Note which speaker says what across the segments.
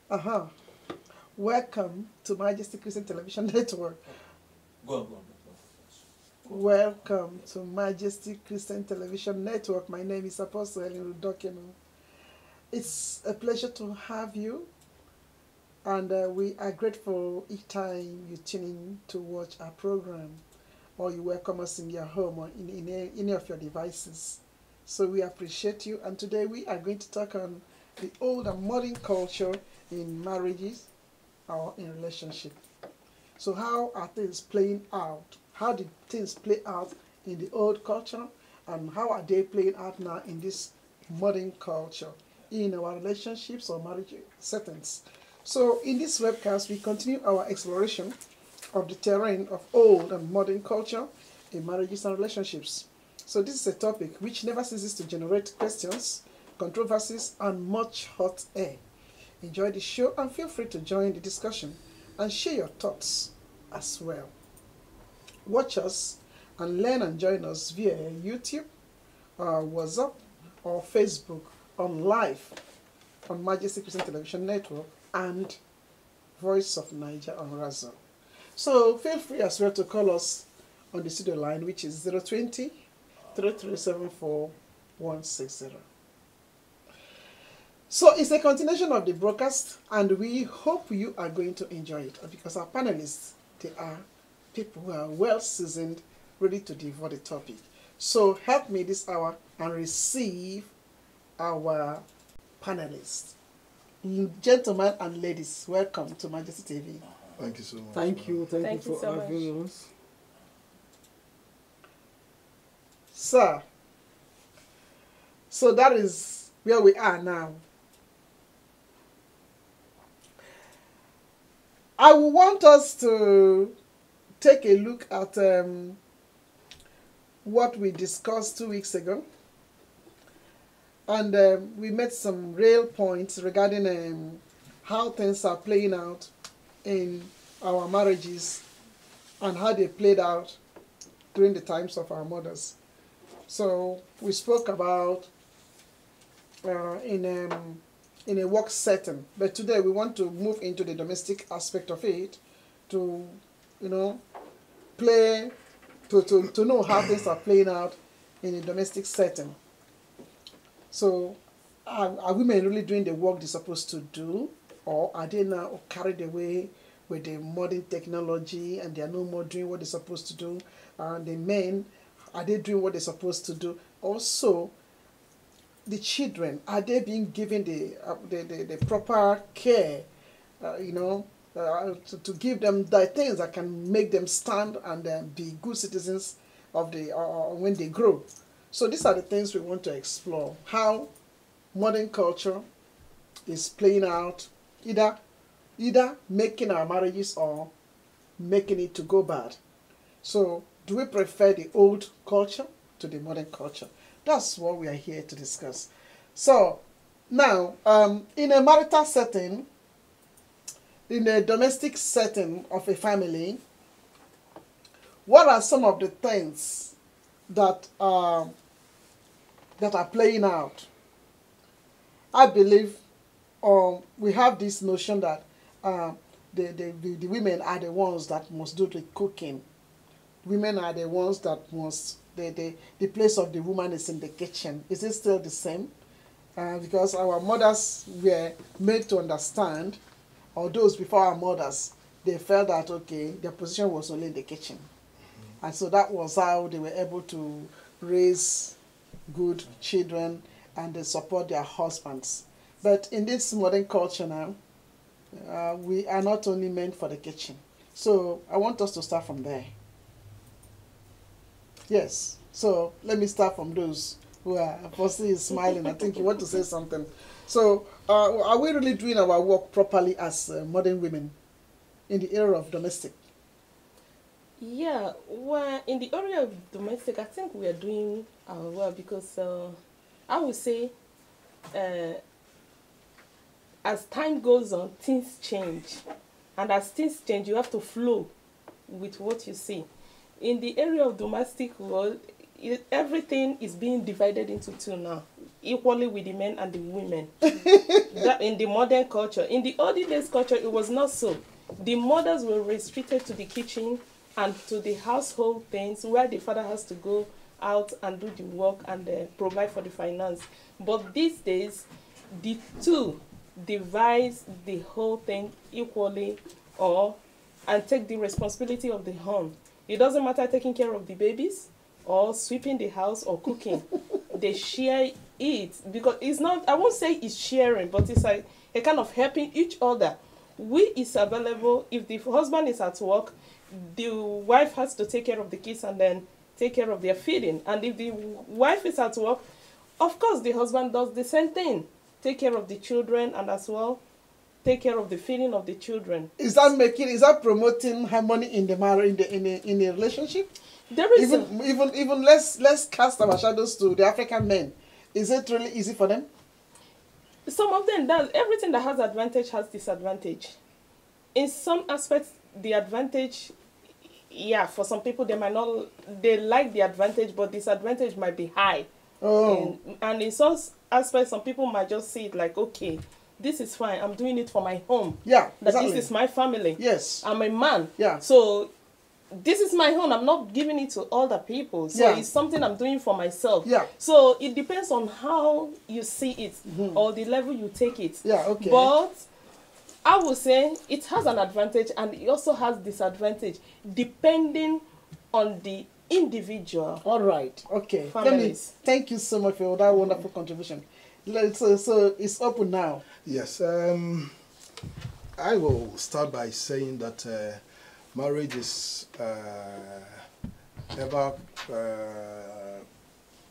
Speaker 1: Uh-huh. Welcome to Majesty Christian Television Network.
Speaker 2: Go on, go on.
Speaker 1: Welcome to Majesty Christian Television Network. My name is Apostle Helen Udokino. It's a pleasure to have you, and we are grateful each time you tune in to watch our program, or you welcome us in your home or in any of your devices. So we appreciate you, and today we are going to talk on the old and modern culture in marriages or in relationship. So how are things playing out? How did things play out in the old culture, and how are they playing out now in this modern culture in our relationships or marriage settings? So in this webcast, we continue our exploration of the terrain of old and modern culture in marriages and relationships. So this is a topic which never ceases to generate questions, controversies, and much hot air. Enjoy the show and feel free to join the discussion and share your thoughts as well. Watch us and learn and join us via YouTube, WhatsApp, or Facebook on live on Majesty Christian Television Network and Voice of Niger on Razo. So feel free as well to call us on the studio line, which is 020 3374 160. So it's a continuation of the broadcast, and we hope you are going to enjoy it because our panelists, they are people who are well seasoned, ready to devour the topic. So help me this hour and receive our panelists. Gentlemen and ladies, welcome to Majesty TV.
Speaker 3: Thank you so much.
Speaker 4: Thank you
Speaker 5: Thank you
Speaker 4: for
Speaker 5: so
Speaker 4: having us.
Speaker 1: Sir, so that is where we are now. I want us to take a look at what we discussed 2 weeks ago. And we made some real points regarding how things are playing out in our marriages and how they played out during the times of our mothers. So we spoke about in a work setting, but today we want to move into the domestic aspect of it to, play, to know how things are playing out in a domestic setting. So are women really doing the work they're supposed to do, or are they now carried away with the modern technology and they are no more doing what they're supposed to do? And the men, are they doing what they're supposed to do? Also, the children, are they being given the proper care, to give them the things that can make them stand and be good citizens of when they grow? So these are the things we want to explore. How modern culture is playing out, either making our marriages or making it to go bad. So do we prefer the old culture to the modern culture? That's what we are here to discuss. So now, in a marital setting, in a domestic setting of a family, what are some of the things that are playing out? I believe we have this notion that the women are the ones that must do the cooking. Women are the ones that must, the place of the woman is in the kitchen. Is it still the same? Because our mothers were made to understand, or those before our mothers, they felt that, okay, their position was only in the kitchen. And so that was how they were able to raise good children and they support their husbands. But in this modern culture now, we are not only meant for the kitchen. So I want us to start from there. Yes. So let me start from those who are, Fossey is smiling. I think you want to say something. So are we really doing our work properly as modern women in the area of domestic?
Speaker 5: Yeah, well, in the area of domestic, I think we are doing well because I would say as time goes on, things change. And as things change, you have to flow with what you see. In the area of domestic world, everything is being divided into two now. equally with the men and the women. That in the modern culture. In the olden days culture, it was not so. The mothers were restricted to the kitchen and to the household things, where the father has to go out and do the work and provide for the finance. But these days, the two divide the whole thing equally, and take the responsibility of the home. It doesn't matter taking care of the babies or sweeping the house or cooking. They share it, because it's not, I won't say it's sharing, but it's like a kind of helping each other. Is available. If the husband is at work, the wife has to take care of the kids and then take care of their feeding. And if the wife is at work, of course the husband does the same thing. Take care of the children and as well take care of the feeding of the children.
Speaker 1: Is that promoting harmony in the marriage, in the relationship?
Speaker 5: There is
Speaker 1: even let's cast our shadows to the African men. Is it really easy for them?
Speaker 5: Some of them does. Everything that has advantage has disadvantage. In some aspects, the advantage, yeah, for some people they like the advantage, but disadvantage might be high.
Speaker 1: Oh.
Speaker 5: And in some aspects, some people might just see it like, okay, this is fine. I'm doing it for my home.
Speaker 1: Yeah,
Speaker 5: exactly. This is my family.
Speaker 1: Yes.
Speaker 5: I'm a man.
Speaker 1: Yeah.
Speaker 5: So this is my home. I'm not giving it to other people. So it's something I'm doing for myself.
Speaker 1: Yeah.
Speaker 5: So it depends on how you see it or the level you take it.
Speaker 1: Yeah, okay.
Speaker 5: But I would say it has an advantage and it also has disadvantage depending on the individual.
Speaker 1: All right. Okay.
Speaker 5: Families.
Speaker 1: Thank you so much for that wonderful contribution. So it's open now.
Speaker 2: Yes. I will start by saying that marriage is ever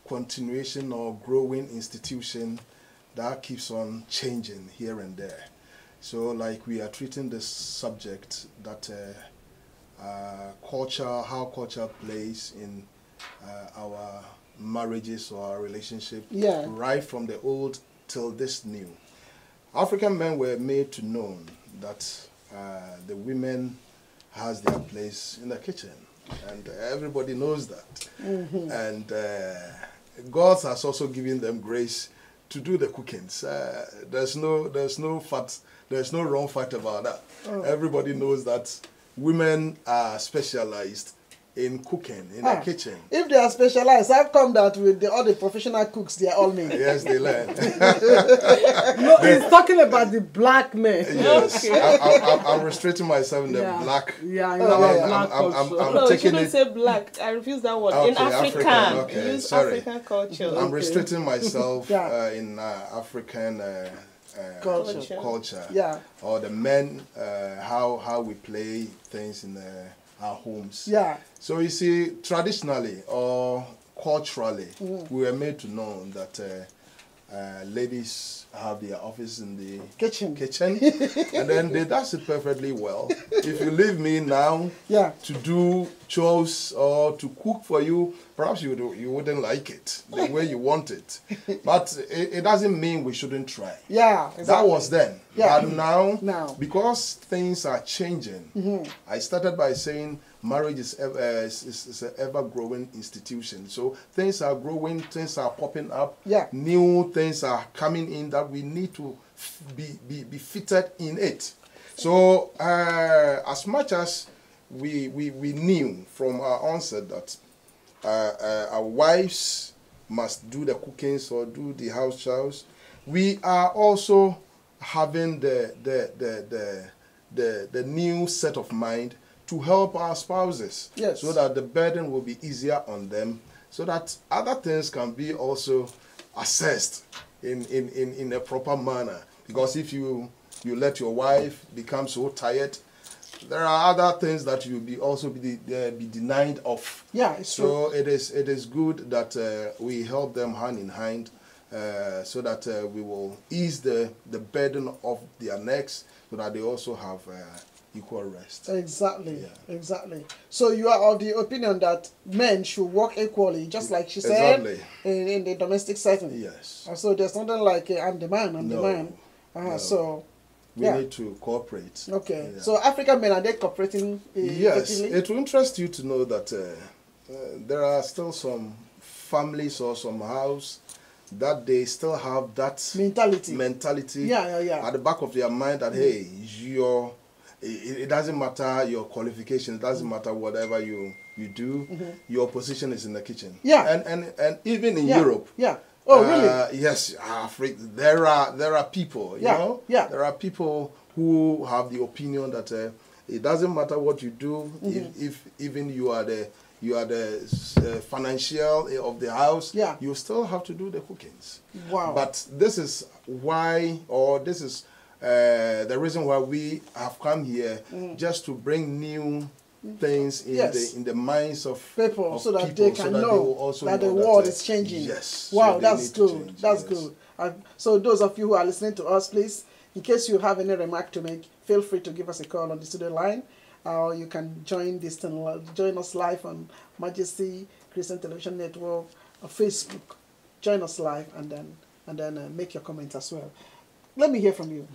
Speaker 2: continuation or growing institution that keeps on changing here and there. So like we are treating this subject that how culture plays in our marriages or our relationship, right from the old till this new. African men were made to know that the women has their place in the kitchen, and everybody knows that. And God has also given them grace to do the cookings. There's no wrong fact about that. Everybody knows that women are specialized in cooking in the kitchen.
Speaker 1: If they are specialized, how come that with all the professional cooks, they are all men?
Speaker 2: Yes, they learn.
Speaker 3: No, he's talking about the black men.
Speaker 2: Yes, okay. I'm restricting myself in the black.
Speaker 3: Yeah, black
Speaker 2: culture.
Speaker 5: No, you shouldn't say black. I refuse that word.
Speaker 2: Okay,
Speaker 5: in African.
Speaker 2: Okay,
Speaker 5: use
Speaker 2: sorry.
Speaker 5: African culture.
Speaker 2: I'm restricting myself in African culture.
Speaker 1: Yeah.
Speaker 2: Or the men, how we play things in our homes.
Speaker 1: Yeah.
Speaker 2: So you see, traditionally or culturally, we were made to know that ladies have their office in the kitchen, and then they does it perfectly well. If you leave me now to do chores or to cook for you, perhaps you wouldn't like it the way you want it. But it doesn't mean we shouldn't try.
Speaker 1: Yeah, exactly.
Speaker 2: That was then.
Speaker 1: Yeah.
Speaker 2: But now, because things are changing, I started by saying marriage is an ever-growing institution. So things are growing, things are popping up, new things are coming in that we need to be fitted in it. So as much as we knew from our onset that our wives must do the cookings or do the house chores, we are also having the new set of mind to help our spouses, so that the burden will be easier on them, so that other things can be also assessed in a proper manner. Because if you let your wife become so tired, there are other things that you'll be denied of.
Speaker 1: Yeah, it's true.
Speaker 2: So it is good that we help them hand in hand, so that we will ease the burden of their necks, so that they also have equal rest.
Speaker 1: Exactly, exactly. So you are of the opinion that men should work equally, just like she said, in the domestic setting.
Speaker 2: Yes.
Speaker 1: So there's nothing like I'm the man, I'm the man.
Speaker 2: No.
Speaker 1: So
Speaker 2: we need to cooperate.
Speaker 1: Okay. So African men, are they cooperating?
Speaker 2: Yes.
Speaker 1: effectively?
Speaker 2: It will interest you to know that there are still some families or some house that they still have that mentality at the back of their mind that, hey, it doesn't matter your qualification, it doesn't matter whatever you do, your position is in the kitchen.
Speaker 1: Yeah.
Speaker 2: And even in Europe.
Speaker 1: Yeah. Oh, really?
Speaker 2: Yes, Africa. There are people, you know?
Speaker 1: Yeah.
Speaker 2: There are people who have the opinion that it doesn't matter what you do, if even you are the financial of the house, you still have to do the cookings.
Speaker 1: Wow.
Speaker 2: But this is why, or this is the reason why we have come here, just to bring new things in the minds of
Speaker 1: people, so that
Speaker 2: people,
Speaker 1: they can know that the world is changing.
Speaker 2: Yes.
Speaker 1: Wow,
Speaker 2: so
Speaker 1: that's good. That's good. So those of you who are listening to us, please, in case you have any remark to make, feel free to give us a call on the studio line, or you can join us live on Majesty Christian Television Network or Facebook. Join us live and then make your comments as well. Let me hear from you.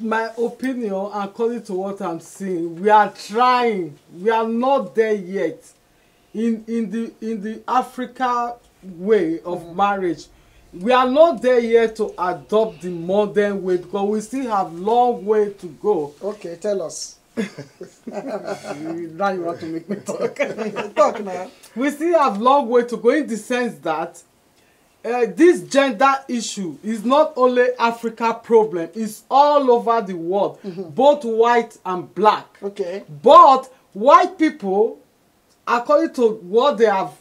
Speaker 3: My opinion, according to what I'm seeing, we are trying. We are not there yet. In the Africa way of marriage, we are not there yet to adopt the modern way, because we still have long way to go.
Speaker 1: Okay, tell us. Now you want to make me talk. Talk now.
Speaker 3: We still have long way to go, in the sense that this gender issue is not only Africa problem, it's all over the world, both white and black.
Speaker 1: Okay.
Speaker 3: But white people, according to what they have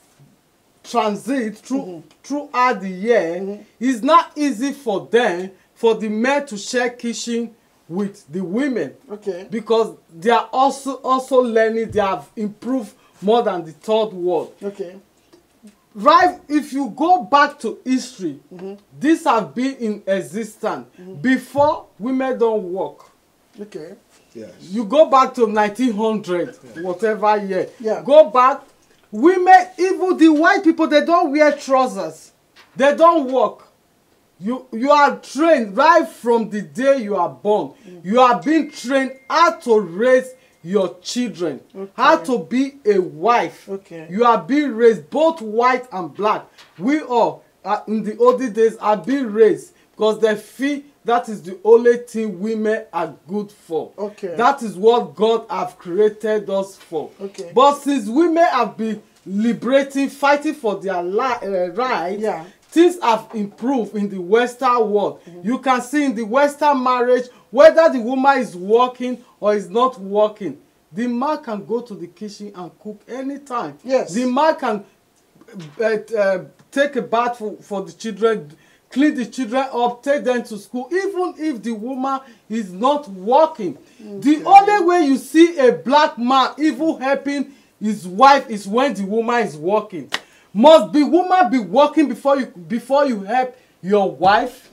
Speaker 3: transit throughout the year, it's not easy for them, for the men to share kitchen with the women.
Speaker 1: Okay.
Speaker 3: Because they are also learning, they have improved more than the third world.
Speaker 1: Okay.
Speaker 3: Right, if you go back to history, this have been in existence before women don't work.
Speaker 1: Okay.
Speaker 2: Yes.
Speaker 3: You go back to 1900, whatever year.
Speaker 1: Yeah.
Speaker 3: Go back, women, even the white people, they don't wear trousers. They don't work. You are trained right from the day you are born. You are being trained how to raise your children, how to be a wife.
Speaker 1: Okay.
Speaker 3: You are being raised, both white and black. We all, in the olden days, are being raised because they feel that is the only thing women are good for.
Speaker 1: Okay.
Speaker 3: That is what God have created us for.
Speaker 1: Okay.
Speaker 3: But since women have been liberating, fighting for their rights, things have improved in the Western world. You can see in the Western marriage, whether the woman is working or is not working, the man can go to the kitchen and cook anytime.
Speaker 1: Yes.
Speaker 3: The man can take a bath for the children, clean the children up, take them to school, even if the woman is not working. Okay. The only way you see a black man even helping his wife is when the woman is working. Must the woman be working before you help your wife?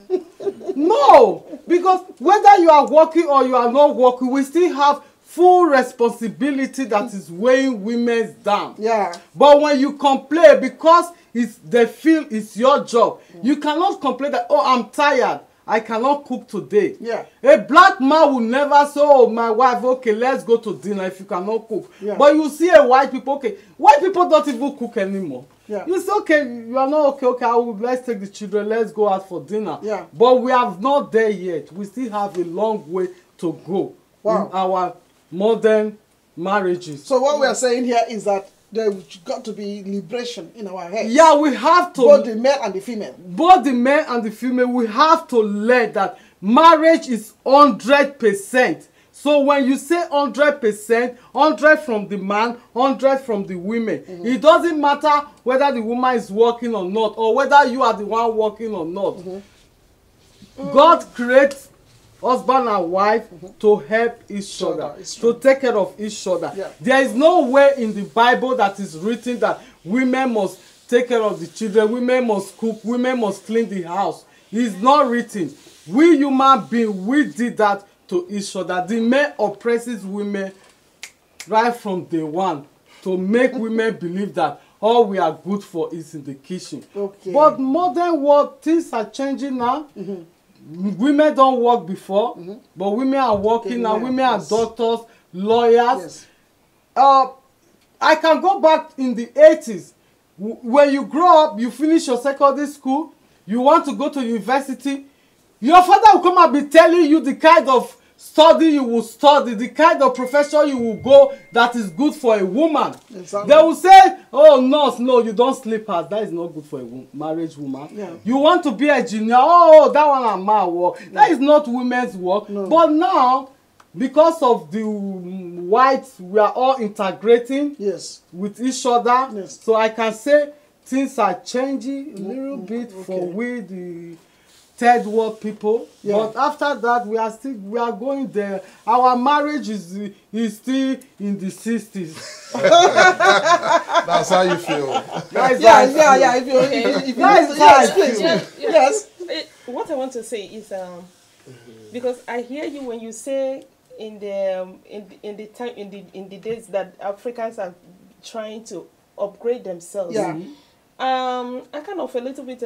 Speaker 3: No, because whether you are working or you are not working, we still have full responsibility that is weighing women down.
Speaker 1: Yeah.
Speaker 3: But when you complain because they feel it's your job, you cannot complain that, oh, I'm tired, I cannot cook today.
Speaker 1: Yeah.
Speaker 3: A black man will never say, oh, my wife, okay, let's go to dinner if you cannot cook.
Speaker 1: Yeah.
Speaker 3: But you see a white people, okay, white people don't even cook anymore.
Speaker 1: Yeah.
Speaker 3: You say, okay, you are not okay, let's take the children, let's go out for dinner.
Speaker 1: Yeah.
Speaker 3: But we have not there yet. We still have a long way to go in our modern marriages.
Speaker 1: So what we are saying here is that there's got to be liberation in our heads.
Speaker 3: Yeah, we have to.
Speaker 1: Both the male and the female.
Speaker 3: Both the men and the female, we have to learn that marriage is 100%. So when you say 100%, 100 from the man, 100 from the women, it doesn't matter whether the woman is working or not, or whether you are the one working or not. God creates husband and wife to help each other, to take care of each other.
Speaker 1: Yeah.
Speaker 3: There is no way in the Bible that is written that women must take care of the children, women must cook, women must clean the house. It's not written. We human beings, we did that to each other. The man oppresses women right from day one to make women believe that all we are good for is in the kitchen.
Speaker 1: Okay.
Speaker 3: But modern world, things are changing now. Women don't work before, but women are working now. Women are doctors, lawyers.
Speaker 1: Yes.
Speaker 3: I can go back in the 80s. when you grow up, you finish your secondary school, you want to go to university, your father will come and be telling you the kind of study you will study, the kind of profession you will go that is good for a woman. Exactly. They will say, oh, nurse, no, you don't sleep as that is not good for a marriage woman. Yeah. You want to be a engineer, oh, that one is my work. Yeah. That is not women's work. No. But now, because of the whites, we are all integrating with each other. Yes. So I can say things are changing a little bit for we, the third world people. Yeah. But after that, we are going there. Our marriage is still in the 60s.
Speaker 2: That's how you feel.
Speaker 1: Yeah. Yes.
Speaker 5: What I want to say is because I hear you when you say in the days that Africans are trying to upgrade themselves. Yeah. I kind of a little bit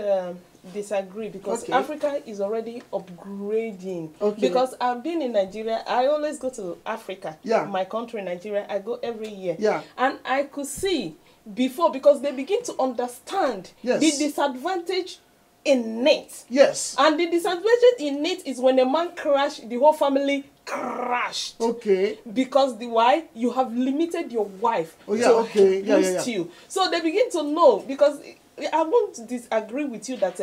Speaker 5: disagree because Africa is already upgrading. Because I've been in Nigeria, I always go to Africa. Yeah. My country, Nigeria, I go every year. Yeah. And I could see before, because they begin to understand the disadvantage in it. Yes. And the disadvantage in it is when a man crashes, the whole family crashed. Okay. Because why? You have limited your wife to boost you. So they begin to know, because I won't disagree with you that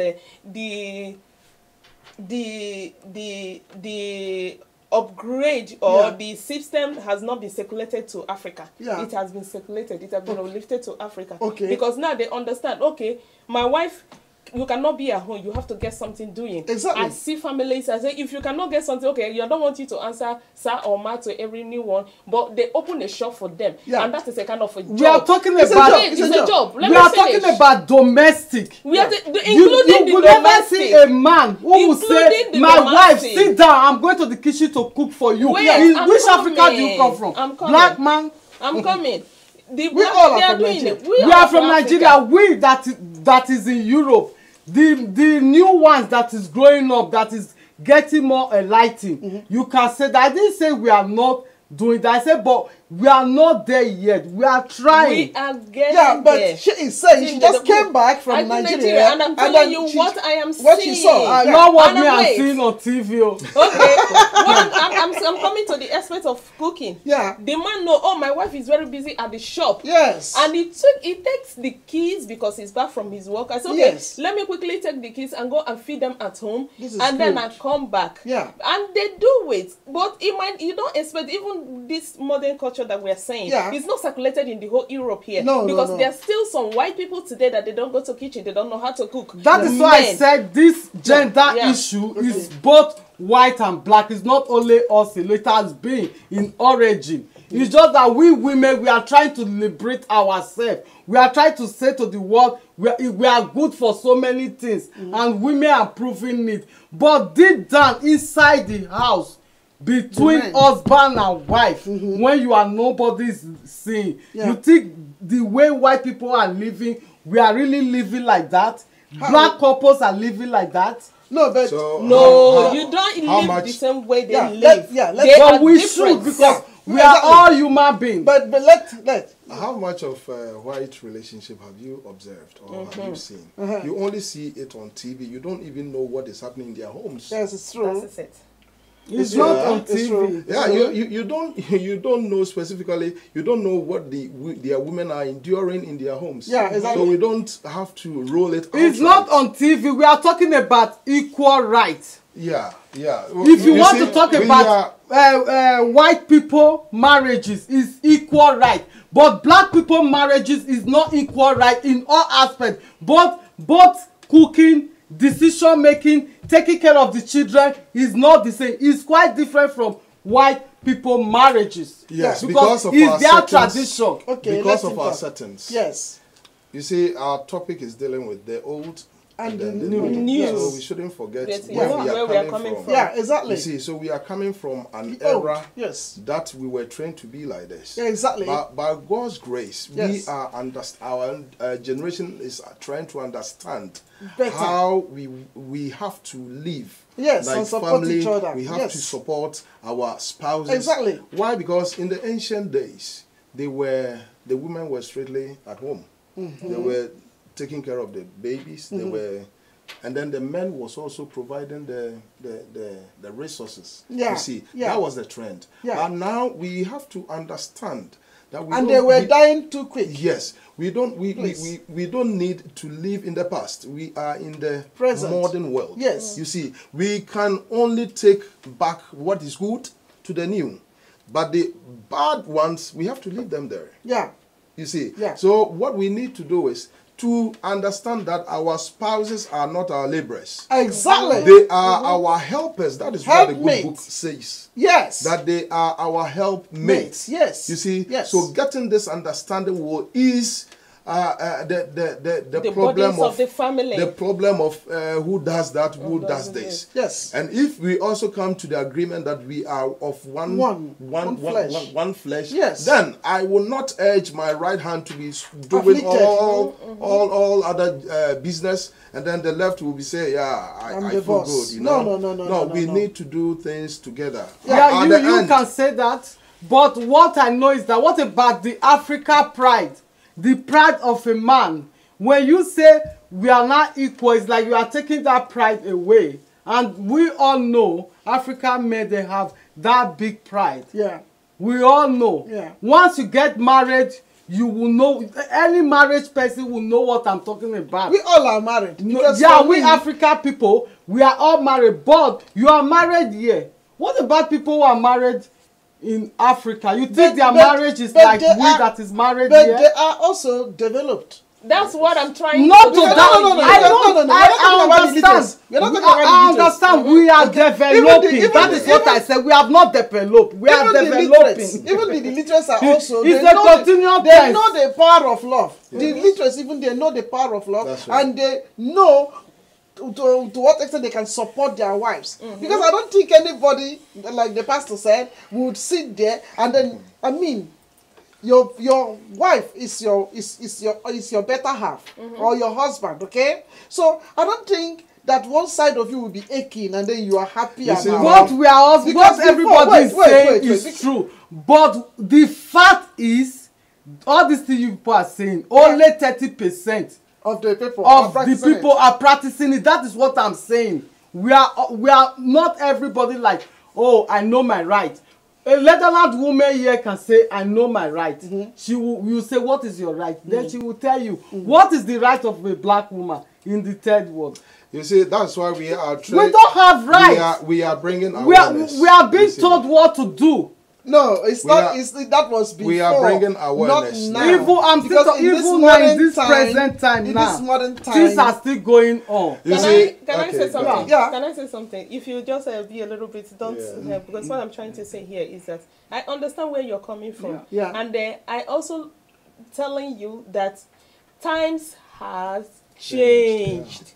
Speaker 5: the upgrade or the system has not been circulated to Africa. Yeah. It has been circulated. It has been lifted to Africa. Okay. Because now they understand, okay, my wife, you cannot be at home. You have to get something doing. Exactly. I see families, I say, if you cannot get something, okay, I don't want you to answer sir or ma to every new one, but they open a shop for them. Yeah. And that is a kind of a job.
Speaker 3: We are talking about...
Speaker 5: It's a job.
Speaker 3: We are talking about domestic.
Speaker 5: We are including
Speaker 3: you
Speaker 5: the domestic.
Speaker 3: You will never see a man who will say, my wife, sit down, I'm going to the kitchen to cook for you. Which Africa do you come from? Black man?
Speaker 5: I'm coming.
Speaker 3: We all are from Nigeria. We are from Nigeria. We that is in Europe. The new ones that is growing up, that is getting more enlightened. You can say that. I didn't say we are not doing that. I said, but we are not there yet. We are trying.
Speaker 5: We are getting there.
Speaker 1: She is saying she just came back from Nigeria,
Speaker 5: and I'm telling you what I am seeing.
Speaker 1: What she saw.
Speaker 3: Not what me I'm seeing on TV.
Speaker 5: Okay. I'm coming to the aspect of cooking. Yeah. The man know, oh, my wife is very busy at the shop. Yes. And he takes the keys because he's back from his work. I said, okay, let me quickly take the kids and go and feed them at home. And then I come back. Yeah. And they do it. But you don't expect, even this modern culture that we are saying, it's not circulated in the whole Europe here. Because there are still some white people today that they don't go to kitchen, they don't know how to cook.
Speaker 3: That is why I said this gender issue is both white and black. It's not only us, it has been in origin. It's just that we women, we are trying to liberate ourselves. We are trying to say to the world, we are good for so many things, and women are proving it. But deep down inside the house, between husband and wife, when you are nobody's seeing, you think the way white people are living, we are really living like that? Black couples are living like that?
Speaker 1: No, but
Speaker 5: you don't live the same way they live.
Speaker 3: But we should, because we are all human beings.
Speaker 1: But let.
Speaker 2: How much of white relationship have you observed or have you seen? You only see it on TV. You don't even know what is happening in their homes.
Speaker 1: Yes, it's true.
Speaker 5: That's it.
Speaker 3: It's not on TV.
Speaker 2: Yeah, you don't know specifically. You don't know what their women are enduring in their homes. Yeah, exactly. So we don't have to roll it.
Speaker 3: It's not on TV. We are talking about equal rights.
Speaker 2: Yeah.
Speaker 3: If you want to talk about white people marriages, is equal right, but black people marriages is not equal right in all aspects. Both cooking, decision making, taking care of the children is not the same. It's quite different from white people marriages.
Speaker 2: Yes, because of
Speaker 3: it's their tradition.
Speaker 2: Okay, because of our settings.
Speaker 1: Yes.
Speaker 2: You see, our topic is dealing with the old and then the
Speaker 5: new.
Speaker 2: So we shouldn't forget where we are coming from.
Speaker 1: Yeah, exactly.
Speaker 2: You see, so we are coming from an era that we were trained to be like this.
Speaker 1: Yeah, exactly.
Speaker 2: But by God's grace, we are our generation is trying to understand how we have to live.
Speaker 1: Yes,
Speaker 2: like
Speaker 1: and support
Speaker 2: family,
Speaker 1: each other.
Speaker 2: We have to support our spouses.
Speaker 1: Exactly.
Speaker 2: Why? Because in the ancient days, the women were strictly at home. They were taking care of the babies. They were, and then the men was also providing the resources.
Speaker 1: Yeah.
Speaker 2: You see,
Speaker 1: Yeah.
Speaker 2: that was the trend.
Speaker 1: Yeah.
Speaker 2: And now we have to understand that
Speaker 1: And they were dying too quick.
Speaker 2: Yes, we don't need to live in the past. We are in the
Speaker 1: Present.
Speaker 2: modern world.
Speaker 1: Yes.
Speaker 2: You see, we can only take back what is good to the new, but the bad ones we have to leave them there.
Speaker 1: Yeah.
Speaker 2: You see.
Speaker 1: Yeah.
Speaker 2: So what we need to do is to understand that our spouses are not our laborers.
Speaker 1: Exactly.
Speaker 2: They are our helpers. That is what the good book
Speaker 1: Helpmates.
Speaker 2: says.
Speaker 1: Yes.
Speaker 2: That they are our helpmates.
Speaker 1: Yes.
Speaker 2: You see?
Speaker 1: Yes.
Speaker 2: So getting this understanding will ease the problem
Speaker 5: burdens of the family.
Speaker 2: The problem of who does that, who does this.
Speaker 1: Yes.
Speaker 2: And if we also come to the agreement that we are of one flesh,
Speaker 1: yes.
Speaker 2: then I will not urge my right hand to be doing
Speaker 1: Afflicted.
Speaker 2: all other business, and then the left will be saying, yeah, I feel
Speaker 1: boss.
Speaker 2: good. You know?
Speaker 1: No,
Speaker 2: we need to do things together.
Speaker 3: Yeah, you can say that. But what I know is that what about the Africa pride? The pride of a man. When you say we are not equal, it's like you are taking that pride away. And we all know African men, they have that big pride.
Speaker 1: Yeah.
Speaker 3: We all know.
Speaker 1: Yeah.
Speaker 3: Once you get married, you will know, any marriage person will know what I'm talking about.
Speaker 1: We all are married.
Speaker 3: Yeah, we African people, we are all married. But you are married here. What about people who are married in Africa? You think their marriage is like we that is married here?
Speaker 1: But they are also developed.
Speaker 5: That's what I'm trying
Speaker 3: not
Speaker 5: to
Speaker 3: to that. I understand. We are developing. That is what I said. We have not developed. We are developing.
Speaker 1: Even the illiterates are also.
Speaker 3: It's a continual process.
Speaker 1: They know the power of love. The illiterates, even they know the power of love, and they know to what extent they can support their wives. Because I don't think anybody, like the pastor said, would sit there and then, I mean, your wife is your better half, or your husband, okay? So I don't think that one side of you will be aching and then you are happy about
Speaker 3: what we are, what everybody is saying is true. But the fact is, all these things you people are saying, only 30%
Speaker 1: of the people
Speaker 3: are practicing it. That is what I'm saying. We are not everybody like, oh, I know my right. A Netherlands woman here can say, I know my right. She will say, what is your right? Then she will tell you, what is the right of a black woman in the third world?
Speaker 2: You see, that's why we are
Speaker 3: we don't have rights.
Speaker 2: We are bringing awareness.
Speaker 3: We are being told what to do.
Speaker 1: No, it's not. That was before.
Speaker 2: We are bringing awareness.
Speaker 1: Not now.
Speaker 3: Even now, in this present time now,
Speaker 1: this modern time,
Speaker 3: things are still going on.
Speaker 5: Can I say something? Yeah. Can I say something? If you just be a little bit, because what I'm trying to say here is that I understand where you're coming from.
Speaker 1: Yeah.
Speaker 5: And I also telling you that times has changed.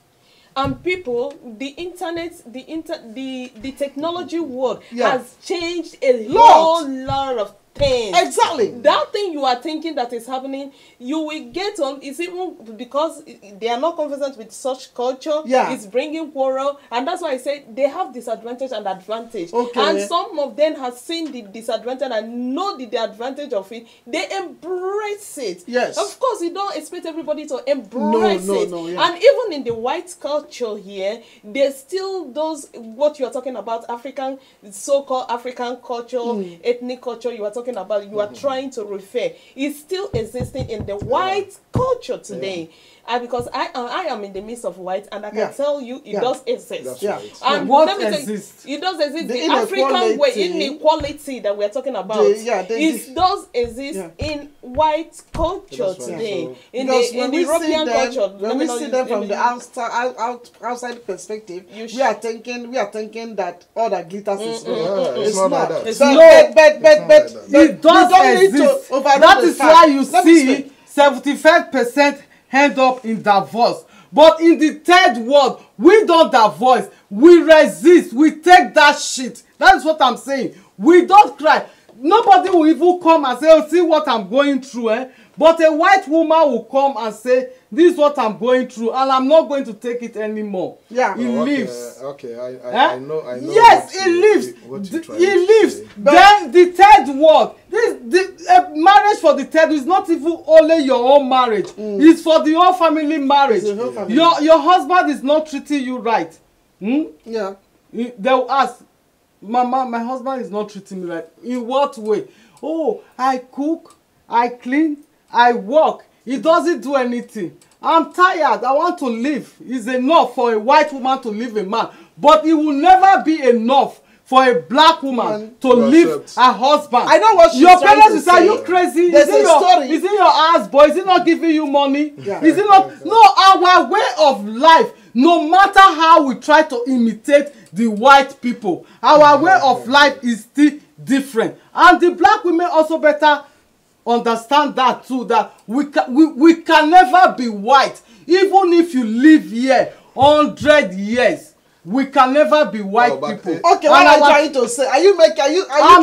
Speaker 5: And people, the internet, the technology world has changed a whole lot of things.
Speaker 1: Exactly.
Speaker 5: That thing you are thinking that is happening, you will get on. It's even because they are not conversant with such culture.
Speaker 1: Yeah.
Speaker 5: It's bringing quarrel, and that's why I say they have disadvantage and advantage.
Speaker 1: Okay.
Speaker 5: And some of them have seen the disadvantage and know the advantage of it. They embrace it.
Speaker 1: Yes.
Speaker 5: Of course, you don't expect everybody to embrace it.
Speaker 1: Yeah.
Speaker 5: And even in the white culture here, there's still those what you are talking about, African, so-called African culture, ethnic culture. You are talking about, you are trying to refer, is still existing in the white culture today. Because I am in the midst of white, and I can tell you it does exist.
Speaker 2: Right.
Speaker 5: And
Speaker 3: what exists?
Speaker 5: It does exist. The African way, inequality that we are talking about, it does exist in white culture today. In the European culture,
Speaker 1: when we see them from the outside perspective, we are thinking that all that glitters is gold.
Speaker 2: It's not like that.
Speaker 1: But
Speaker 3: it does exist. That is why you see 75% hand up in divorce. But in the third world, we don't divorce. We resist. We take that shit. That is what I'm saying. We don't cry. nobody will even come and say, oh, see what I'm going through, eh? But a white woman will come and say, this is what I'm going through, and I'm not going to take it anymore.
Speaker 1: Yeah.
Speaker 3: He leaves.
Speaker 2: Okay, I know.
Speaker 3: Yes, he leaves. He leaves. Then the third word. Marriage for the third is not even only your own marriage. It's for the whole family marriage.
Speaker 1: Whole family.
Speaker 3: Your husband is not treating you right.
Speaker 1: Yeah.
Speaker 3: They'll ask, Mama, my husband is not treating me right. In what way? Oh, I cook, I clean, I work. He doesn't do anything. I'm tired. I want to live. It's enough for a white woman to leave a man. But it will never be enough for a black woman to leave her husband.
Speaker 1: I know what she's
Speaker 3: your
Speaker 1: trying
Speaker 3: parents
Speaker 1: to
Speaker 3: will say, are you crazy?
Speaker 1: There's a story.
Speaker 3: Is it your ass boy? Is it not giving you money?
Speaker 1: Yeah.
Speaker 3: Is it not? No, our way of life, no matter how we try to imitate the white people, our way of life is still different. And the black women also better understand that too, that we can never be white. Even if you live here 100 years, we can never be white people.
Speaker 1: Okay, what are you trying to say? I'm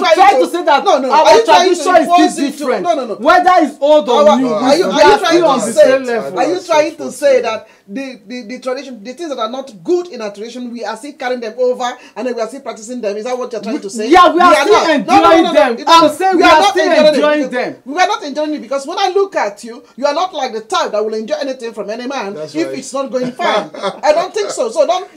Speaker 3: trying to say that our tradition is still different.
Speaker 1: No.
Speaker 3: Whether it's old or new,
Speaker 1: are you trying
Speaker 3: on the same level.
Speaker 1: Are you trying to say that the tradition, the things that are not good in our tradition, we are still carrying them over and then we are still practicing them? Is that what you're trying to say?
Speaker 3: Yeah, we are still enjoying them. I'm saying we are still enjoying them.
Speaker 1: We are not enjoying it because when I look at you, you are not like the type that will enjoy anything from any man if it's not going fine. I don't think so. So don't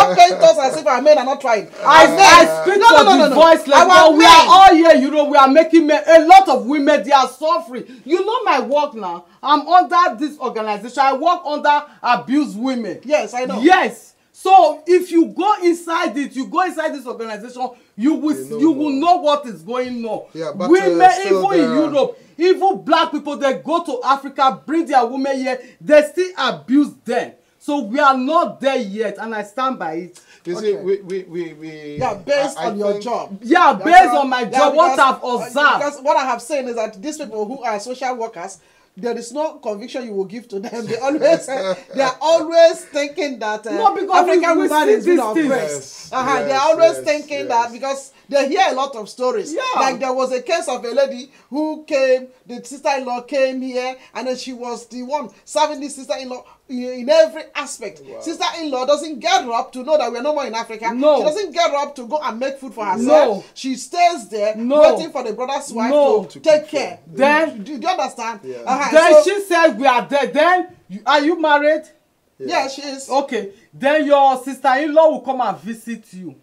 Speaker 1: paint us as if our men are not trying.
Speaker 3: I speak for the voiceless. But we are all here, you know, we are making men, a lot of women, they are suffering. You know my work now. I'm under this organization. I work under abused women.
Speaker 1: Yes, I know.
Speaker 3: Yes. So if you go inside it, you go inside this organization, you will know what is going on.
Speaker 2: Yeah, but
Speaker 3: women, even in Europe, even black people, they go to Africa, bring their women here, they still abuse them. So we are not there yet, and I stand by it.
Speaker 2: You see, we
Speaker 1: yeah, based on your job.
Speaker 3: Yeah, based on my job, what I've observed.
Speaker 1: Because what I have seen is that these people who are social workers, there is no conviction you will give to them. They are always thinking that African woman is being oppressed. They are always thinking that because they hear a lot of stories.
Speaker 3: Yeah.
Speaker 1: Like there was a case of a lady who came, the sister-in-law came here, and then she was the one serving the sister-in-law in every aspect. Wow. Sister-in-law doesn't get her up to know that we're no more in Africa.
Speaker 3: No.
Speaker 1: She doesn't get her up to go and make food for herself.
Speaker 3: No.
Speaker 1: She stays there waiting for the brother's wife to take care.
Speaker 3: Then
Speaker 1: do you understand?
Speaker 2: Yeah.
Speaker 3: Then she said we are there. Then are you married?
Speaker 1: Yeah, she is.
Speaker 3: Okay. Then your sister-in-law will come and visit you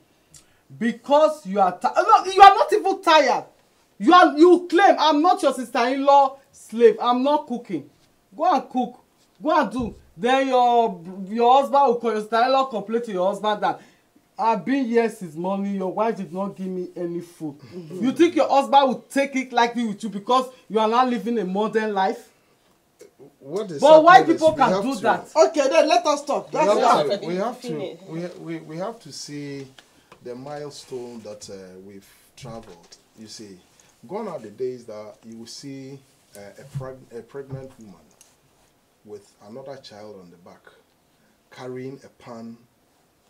Speaker 3: because you are no, you are not even tired. You claim I'm not your sister-in-law slave. I'm not cooking. Go and cook. Go and do. Then your husband will call, your sister-in-law complain to your husband that I've been here since morning, your wife did not give me any food. You think your husband will take it lightly with you because you are not living a modern life? But white people can do that.
Speaker 1: Okay, then let us talk.
Speaker 2: We have to see the milestone that we've traveled. You see, gone are the days that you will see a pregnant woman with another child on the back, carrying a pan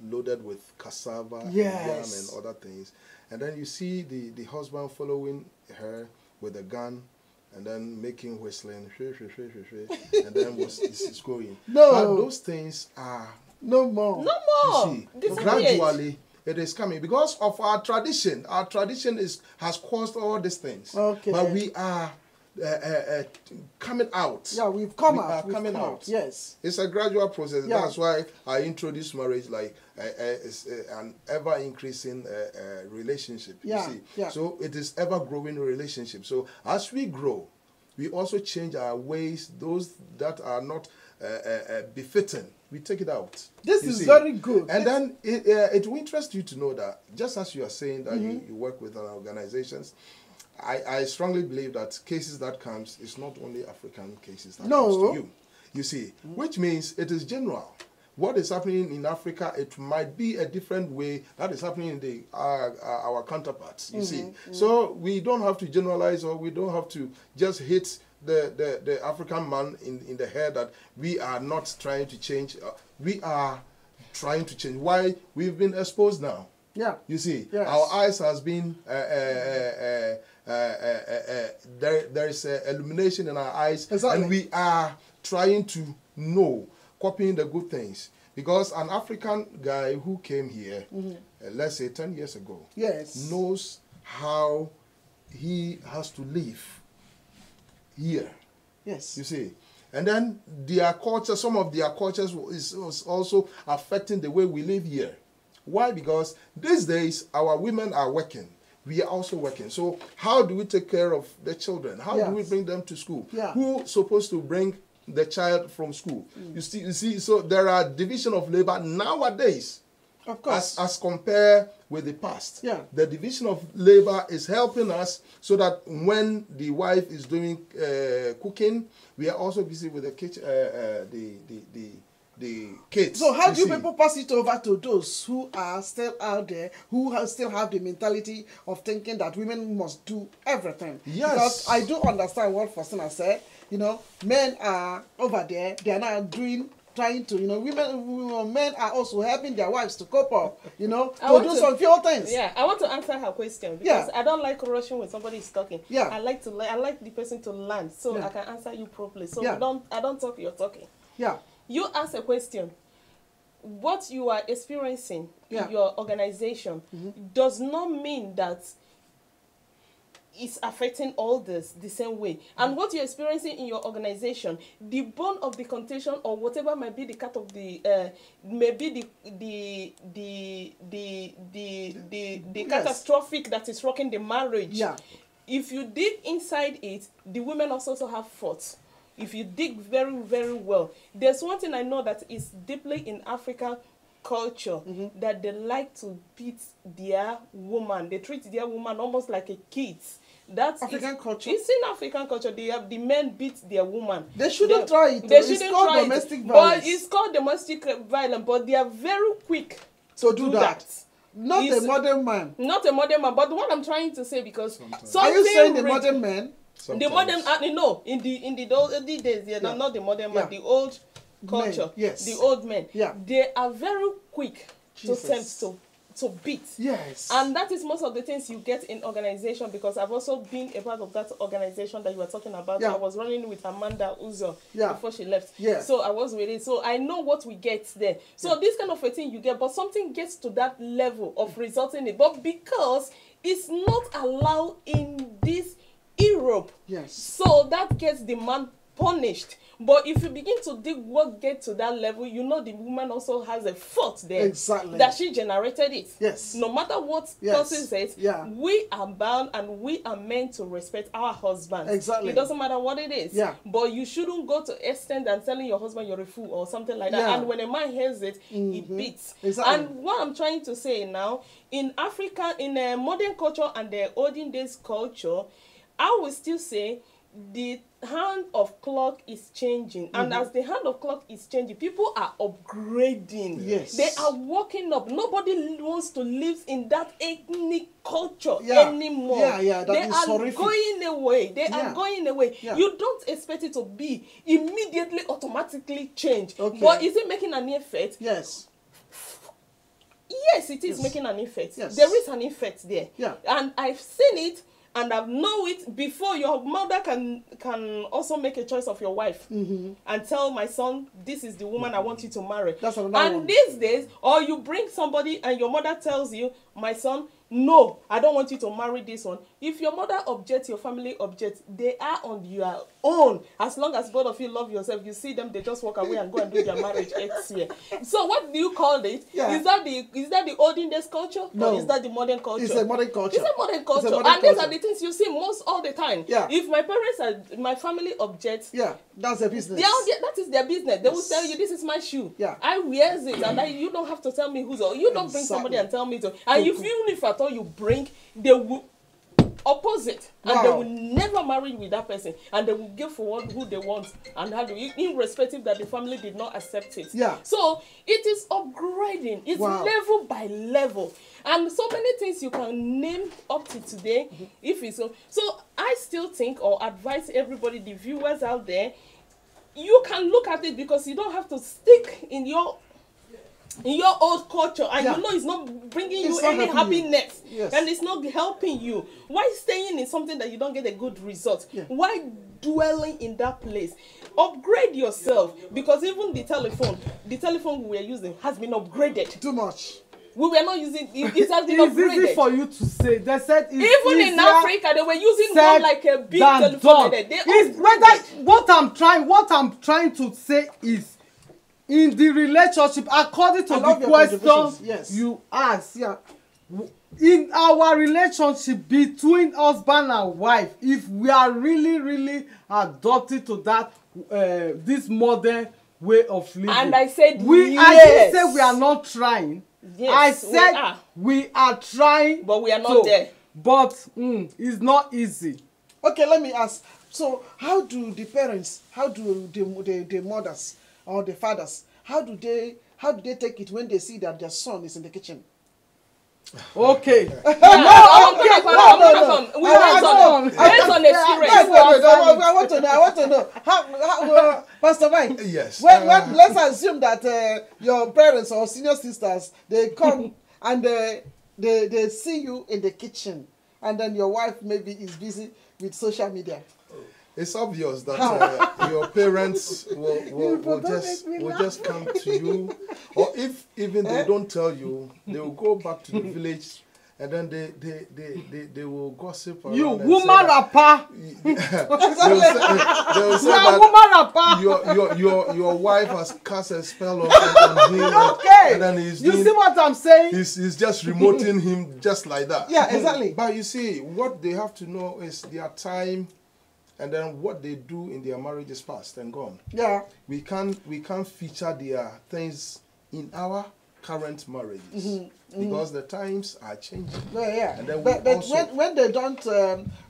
Speaker 2: loaded with cassava and yam and other things. And then you see the husband following her with a gun and then making whistling, and then it's going.
Speaker 1: No.
Speaker 2: But those things are
Speaker 1: no more.
Speaker 5: No more.
Speaker 2: You see, gradually it is coming because of our tradition. Our tradition has caused all these things.
Speaker 1: Okay.
Speaker 2: But we are coming out.
Speaker 1: Yeah, we've come out.
Speaker 2: Are coming out.
Speaker 1: Yes.
Speaker 2: It's a gradual process.
Speaker 1: Yeah.
Speaker 2: That's why I introduce marriage like an ever-increasing relationship. You see.
Speaker 1: Yeah.
Speaker 2: So it is ever-growing relationship. So as we grow, we also change our ways. Those that are not befitting, we take it out.
Speaker 1: This is very good.
Speaker 2: And then it will interest you to know that just as you are saying that you work with organizations, I strongly believe that cases that comes is not only African cases that comes to you. You see, which means it is general. What is happening in Africa, it might be a different way that is happening in our counterparts. You see, so we don't have to generalize, or we don't have to just hit the African man in the head that we are not trying to change. We are trying to change. Why? We've been exposed now.
Speaker 1: Yeah.
Speaker 2: You see, our eyes has been there is illumination in our eyes,
Speaker 1: exactly.
Speaker 2: and we are trying to know, copying the good things. Because an African guy who came here, let's say 10 years ago,
Speaker 1: yes,
Speaker 2: knows how he has to live here.
Speaker 1: Yes.
Speaker 2: You see. And then their culture, some of their cultures was also affecting the way we live here. Why? Because these days our women are working. We are also working. So how do we take care of the children? How do we bring them to school?
Speaker 1: Yeah.
Speaker 2: Who's supposed to bring the child from school? You see, so there are division of labor nowadays.
Speaker 1: Of course.
Speaker 2: As compared with the past.
Speaker 1: Yeah.
Speaker 2: The division of labor is helping us so that when the wife is doing cooking, we are also busy with the kitchen, the kids.
Speaker 1: So how do you people pass it over to those who are still out there, who still have the mentality of thinking that women must do everything?
Speaker 2: Yes.
Speaker 1: Because I do understand what Faustina said. You know, men are over there, they are now trying to, you know, men are also helping their wives to cope up, you know, to do some few things.
Speaker 5: Yeah, I want to answer her question because I don't like rushing when somebody is talking.
Speaker 1: Yeah.
Speaker 5: I like the person to learn so I can answer you properly. So I don't talk, you're talking.
Speaker 1: Yeah.
Speaker 5: You ask a question. What you are experiencing in your organization does not mean that it's affecting all this the same way. And what you're experiencing in your organization, the bone of the contention or whatever might be the cut of the maybe the catastrophic that is rocking the marriage.
Speaker 1: Yeah.
Speaker 5: If you dig inside it, the women also have faults. If you dig very, very well, there's one thing I know that is deeply in African culture, that they like to beat their woman. They treat their woman almost like a kid. That's
Speaker 1: African culture.
Speaker 5: It's in African culture. The men beat their woman.
Speaker 1: They shouldn't try it.
Speaker 5: They shouldn't
Speaker 1: it's called
Speaker 5: try
Speaker 1: domestic
Speaker 5: it.
Speaker 1: violence.
Speaker 5: But it's called domestic violence. But they are very quick
Speaker 1: to do that. Not a modern man.
Speaker 5: Not a modern man. But what I'm trying to say, because
Speaker 1: are you saying the modern man?
Speaker 5: The modern, no, in the old days, not the modern man, the old culture, the old men, they are very quick to tempt to beat. Yes. And that is most of the things you get in organization, because I've also been a part of that organization that you were talking about. I was running with Amanda Uzo before she left. So I was with it. So I know what we get there. So this kind of a thing you get, but something gets to that level of resulting in it. But because it's not allowed in this Europe, so that gets the man punished. But if you begin to dig what gets to that level, you know the woman also has a fault there.
Speaker 1: Exactly.
Speaker 5: That she generated it.
Speaker 1: Yes.
Speaker 5: No matter what person says, we are bound and we are meant to respect our husbands.
Speaker 1: Exactly.
Speaker 5: It doesn't matter what it is.
Speaker 1: Yeah.
Speaker 5: But you shouldn't go to extent and telling your husband you're a fool or something like that. And when a man hears it, he beats.
Speaker 1: Exactly.
Speaker 5: And what I'm trying to say now, in Africa, in a modern culture and the olden days culture, I will still say the hand of clock is changing, and as the hand of clock is changing, people are upgrading.
Speaker 1: Yes.
Speaker 5: They are walking up. Nobody wants to live in that ethnic culture anymore.
Speaker 1: They are horrific.
Speaker 5: Going away. They are going away.
Speaker 1: Yeah.
Speaker 5: You don't expect it to be immediately, automatically changed.
Speaker 1: Okay.
Speaker 5: But is it making an effect?
Speaker 1: Yes.
Speaker 5: Yes, it is making an effect.
Speaker 1: Yes.
Speaker 5: There is an effect there.
Speaker 1: Yeah.
Speaker 5: And I've seen it. And I know it before your mother can also make a choice of your wife and tell my son, this is the woman I want you to marry.
Speaker 1: That's another one.
Speaker 5: And these days, or you bring somebody and your mother tells you, my son, no, I don't want you to marry this one. If your mother objects, your family objects, they are on your own. As long as both of you love yourself, you see them, they just walk away and go and do their marriage next year. So what do you call it?
Speaker 1: Yeah.
Speaker 5: Is that the olden days culture?
Speaker 1: No.
Speaker 5: Or is that the modern culture?
Speaker 1: It's a modern culture.
Speaker 5: It's a modern culture.
Speaker 1: Modern
Speaker 5: and these
Speaker 1: culture.
Speaker 5: are the things you see most all the time.
Speaker 1: Yeah.
Speaker 5: If my family objects,
Speaker 1: that's their business.
Speaker 5: that is their business. They will tell you, this is my shoe.
Speaker 1: Yeah.
Speaker 5: I wears it, and you don't have to tell me who's. You don't bring somebody and tell me to. And even if at all you bring, they will oppose it, and they will never marry with that person, and they will give for who they want, and how do irrespective that the family did not accept it.
Speaker 1: Yeah.
Speaker 5: So it is upgrading. It's level by level, and so many things you can name up to today. If it's so, I still think or advise everybody, the viewers out there, you can look at it because you don't have to stick in your in your old culture, and
Speaker 1: Yeah.
Speaker 5: you know it's not bringing
Speaker 1: It's
Speaker 5: you
Speaker 1: not
Speaker 5: any
Speaker 1: helping you.
Speaker 5: happiness,
Speaker 1: Yes.
Speaker 5: and it's not helping you. Why staying in something that you don't get a good result?
Speaker 1: Yeah.
Speaker 5: Why dwelling in that place? Upgrade yourself, because even the telephone we are using has been upgraded.
Speaker 1: Too much.
Speaker 5: We were not using it. It has been
Speaker 3: It's
Speaker 5: upgraded.
Speaker 3: easy for you to say. They said it's
Speaker 5: Even in
Speaker 3: easier
Speaker 5: Africa, they were using
Speaker 3: said
Speaker 5: one like a big
Speaker 3: than
Speaker 5: telephone.
Speaker 3: done.
Speaker 5: They
Speaker 3: It's
Speaker 5: upgraded.
Speaker 3: whether what I'm trying to say is, in the relationship, according to
Speaker 1: I love
Speaker 3: the
Speaker 1: your
Speaker 3: question
Speaker 1: contributions. Yes.
Speaker 3: you asked,
Speaker 1: Yeah.
Speaker 3: in our relationship between husband and wife, if we are really adopted to that this modern way of living,
Speaker 5: And I said
Speaker 3: I didn't say we are not trying.
Speaker 5: Yes,
Speaker 3: I
Speaker 5: we
Speaker 3: said
Speaker 5: are.
Speaker 3: we are trying,
Speaker 5: But we are not there.
Speaker 3: But it's not easy.
Speaker 1: Okay, let me ask. So, how do the parents, how do the mothers or the fathers, how do they take it when they see that their son is in the kitchen?
Speaker 3: Okay.
Speaker 5: We went on experience.
Speaker 1: I want to know. How Pastor Mike?
Speaker 2: Yes.
Speaker 1: When let's assume that your parents or senior sisters, they come and they see you in the kitchen, and then your wife maybe is busy with social media.
Speaker 2: It's obvious that your parents will just come to you, or if even they don't tell you, they will go back to the village, and then they will gossip around.
Speaker 3: You
Speaker 2: and
Speaker 3: woman
Speaker 2: say
Speaker 3: rapper.
Speaker 2: they will say
Speaker 3: You are
Speaker 2: that
Speaker 3: woman rapper.
Speaker 2: your wife has cast a spell on him,
Speaker 3: Okay.
Speaker 2: and then he's
Speaker 3: You
Speaker 2: doing,
Speaker 3: see what I'm saying?
Speaker 2: he's just remoting him just like that.
Speaker 1: Yeah, exactly.
Speaker 2: But you see, what they have to know is their time, and then what they do in their marriage is past and gone.
Speaker 1: Yeah.
Speaker 2: We can't feature their things in our current marriages because the times are changing.
Speaker 1: Yeah.
Speaker 2: And then
Speaker 1: But
Speaker 2: also,
Speaker 1: when they don't,